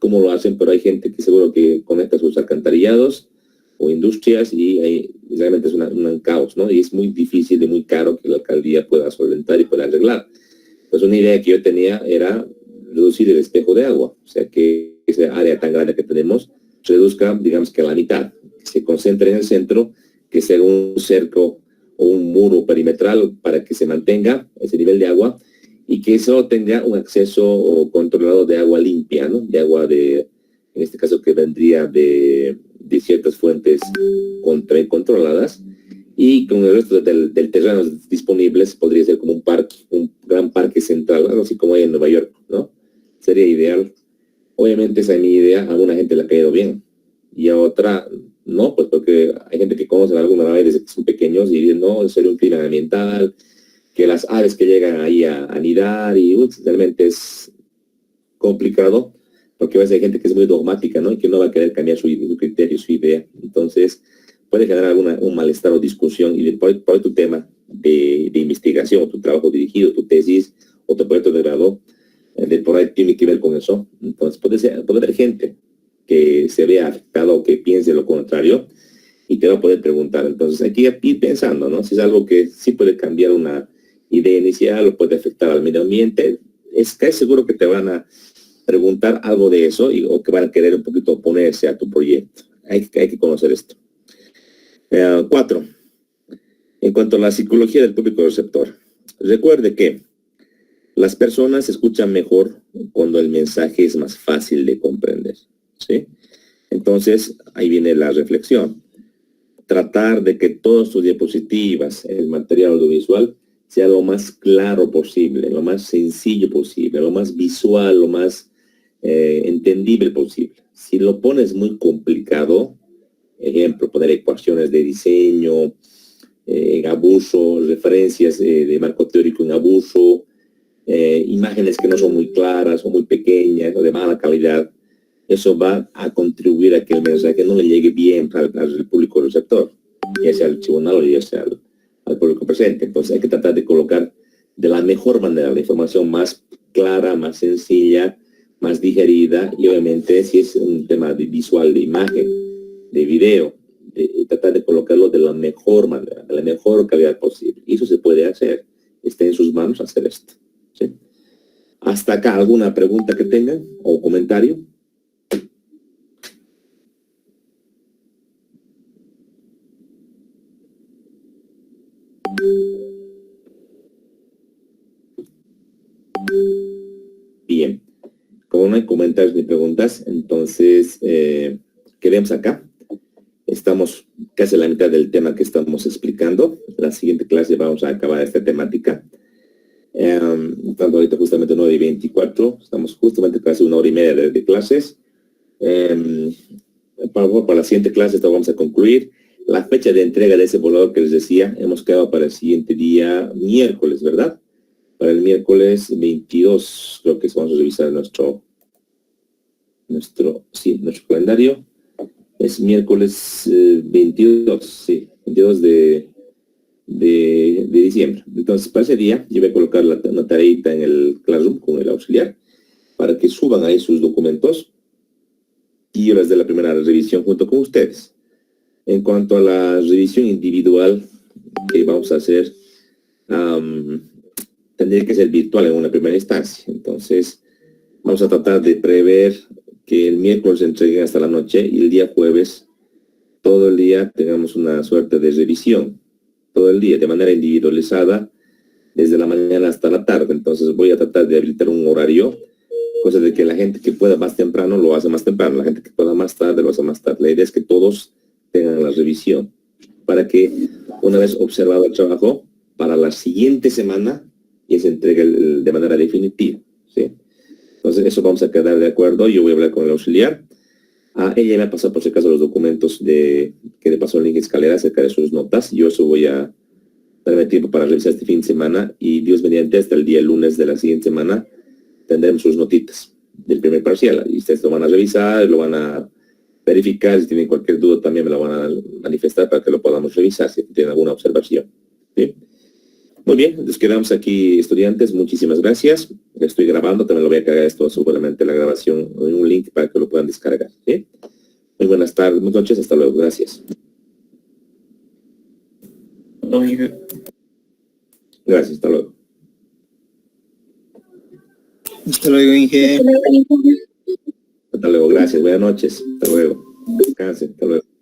cómo lo hacen, pero hay gente que seguro que conecta sus alcantarillados o industrias y realmente es un caos, ¿no? Y es muy difícil y muy caro que la alcaldía pueda solventar y pueda arreglar. Pues una idea que yo tenía era reducir el espejo de agua, o sea, que esa área tan grande que tenemos reduzca, digamos que a la mitad, que se concentre en el centro, que sea un cerco o un muro perimetral para que se mantenga ese nivel de agua y que solo tenga un acceso controlado de agua limpia, ¿no? De agua en este caso que vendría de ciertas fuentes controladas, y con el resto del terreno disponibles podría ser como un parque, un gran parque central, algo así como hay en Nueva York, ¿no? Sería ideal. Obviamente esa es mi idea, a alguna gente le ha caído bien y a otra no, pues porque hay gente que conoce alguna vez desde que son pequeños y dicen, no, sería un crimen ambiental, que las aves que llegan ahí a anidar y realmente es complicado, porque a veces hay gente que es muy dogmática, ¿no? Y que no va a querer cambiar su criterio, su idea. Entonces, puede generar un malestar o discusión, y por tu tema de investigación, tu trabajo dirigido, tu tesis, o tu proyecto de grado, por ahí tiene que ver con eso. Entonces, puede haber gente que se vea afectado o que piense lo contrario, y te va a poder preguntar. Entonces, hay que ir pensando, ¿no? Si es algo que sí puede cambiar una idea inicial o puede afectar al medio ambiente, es casi seguro que te van a preguntar algo de eso o que van a querer un poquito oponerse a tu proyecto. Hay que conocer esto. 4. En cuanto a la psicología del público receptor, recuerde que las personas escuchan mejor cuando el mensaje es más fácil de comprender, ¿sí? Entonces, ahí viene la reflexión. Tratar de que todas tus diapositivas, el material audiovisual, sea lo más claro posible, lo más sencillo posible, lo más visual, lo más entendible posible. Si lo pones muy complicado, ejemplo, poner ecuaciones de diseño en abuso, referencias de marco teórico en abuso, imágenes que no son muy claras o muy pequeñas o de mala calidad, eso va a contribuir a que el mensaje no le llegue bien al público receptor, ya sea al tribunal o ya sea al público presente. Entonces hay que tratar de colocar de la mejor manera la información más clara, más sencilla, más digerida, y obviamente si es un tema de visual, de imagen, de video, y tratar de colocarlo de la mejor manera, de la mejor calidad posible. Y eso se puede hacer. Está en sus manos hacer esto. ¿Sí? Hasta acá, ¿alguna pregunta que tengan o comentario? Bien. Como no hay comentarios ni preguntas, entonces quedemos acá. Estamos casi a la mitad del tema que estamos explicando. La siguiente clase vamos a acabar esta temática. Estando ahorita justamente 9:24, estamos justamente casi 1 hora y media de clases. Para la siguiente clase vamos a concluir. La fecha de entrega de ese evaluador que les decía, hemos quedado para el siguiente día, miércoles, ¿verdad? Para el miércoles 22, creo que vamos a revisar nuestro calendario. Es miércoles 22, sí, 22 de diciembre. Entonces, para ese día, yo voy a colocar una tareita en el Classroom con el auxiliar para que suban ahí sus documentos y yo les dé la primera revisión junto con ustedes. En cuanto a la revisión individual que vamos a hacer, tendría que ser virtual en una primera instancia. Entonces, vamos a tratar de prever que el miércoles se entreguen hasta la noche y el día jueves, todo el día, tengamos una suerte de revisión. Todo el día, de manera individualizada, desde la mañana hasta la tarde. Entonces, voy a tratar de habilitar un horario, cosa de que la gente que pueda más temprano lo hace más temprano, la gente que pueda más tarde lo hace más tarde. La idea es que todos tengan la revisión, para que una vez observado el trabajo, para la siguiente semana ya se entregue de manera definitiva, ¿sí? Entonces, eso vamos a quedar de acuerdo. Yo voy a hablar con el auxiliar. Ella me ha pasado, por si acaso, los documentos que le pasó el link Escalera acerca de sus notas. Yo eso voy a darme tiempo para revisar este fin de semana y Dios mediante hasta el día lunes de la siguiente semana tendremos sus notitas del primer parcial. Y ustedes lo van a revisar, lo van a verificar. Si tienen cualquier duda también me la van a manifestar para que lo podamos revisar si tienen alguna observación. ¿Sí? Muy bien, nos quedamos aquí, estudiantes. Muchísimas gracias. Estoy grabando, también lo voy a cargar esto seguramente la grabación en un link para que lo puedan descargar. ¿Sí? Muy buenas tardes, buenas noches, hasta luego. Gracias. Gracias, hasta luego. Hasta luego, Inge. Hasta luego, gracias. Buenas noches. Hasta luego. Descansen. Hasta luego.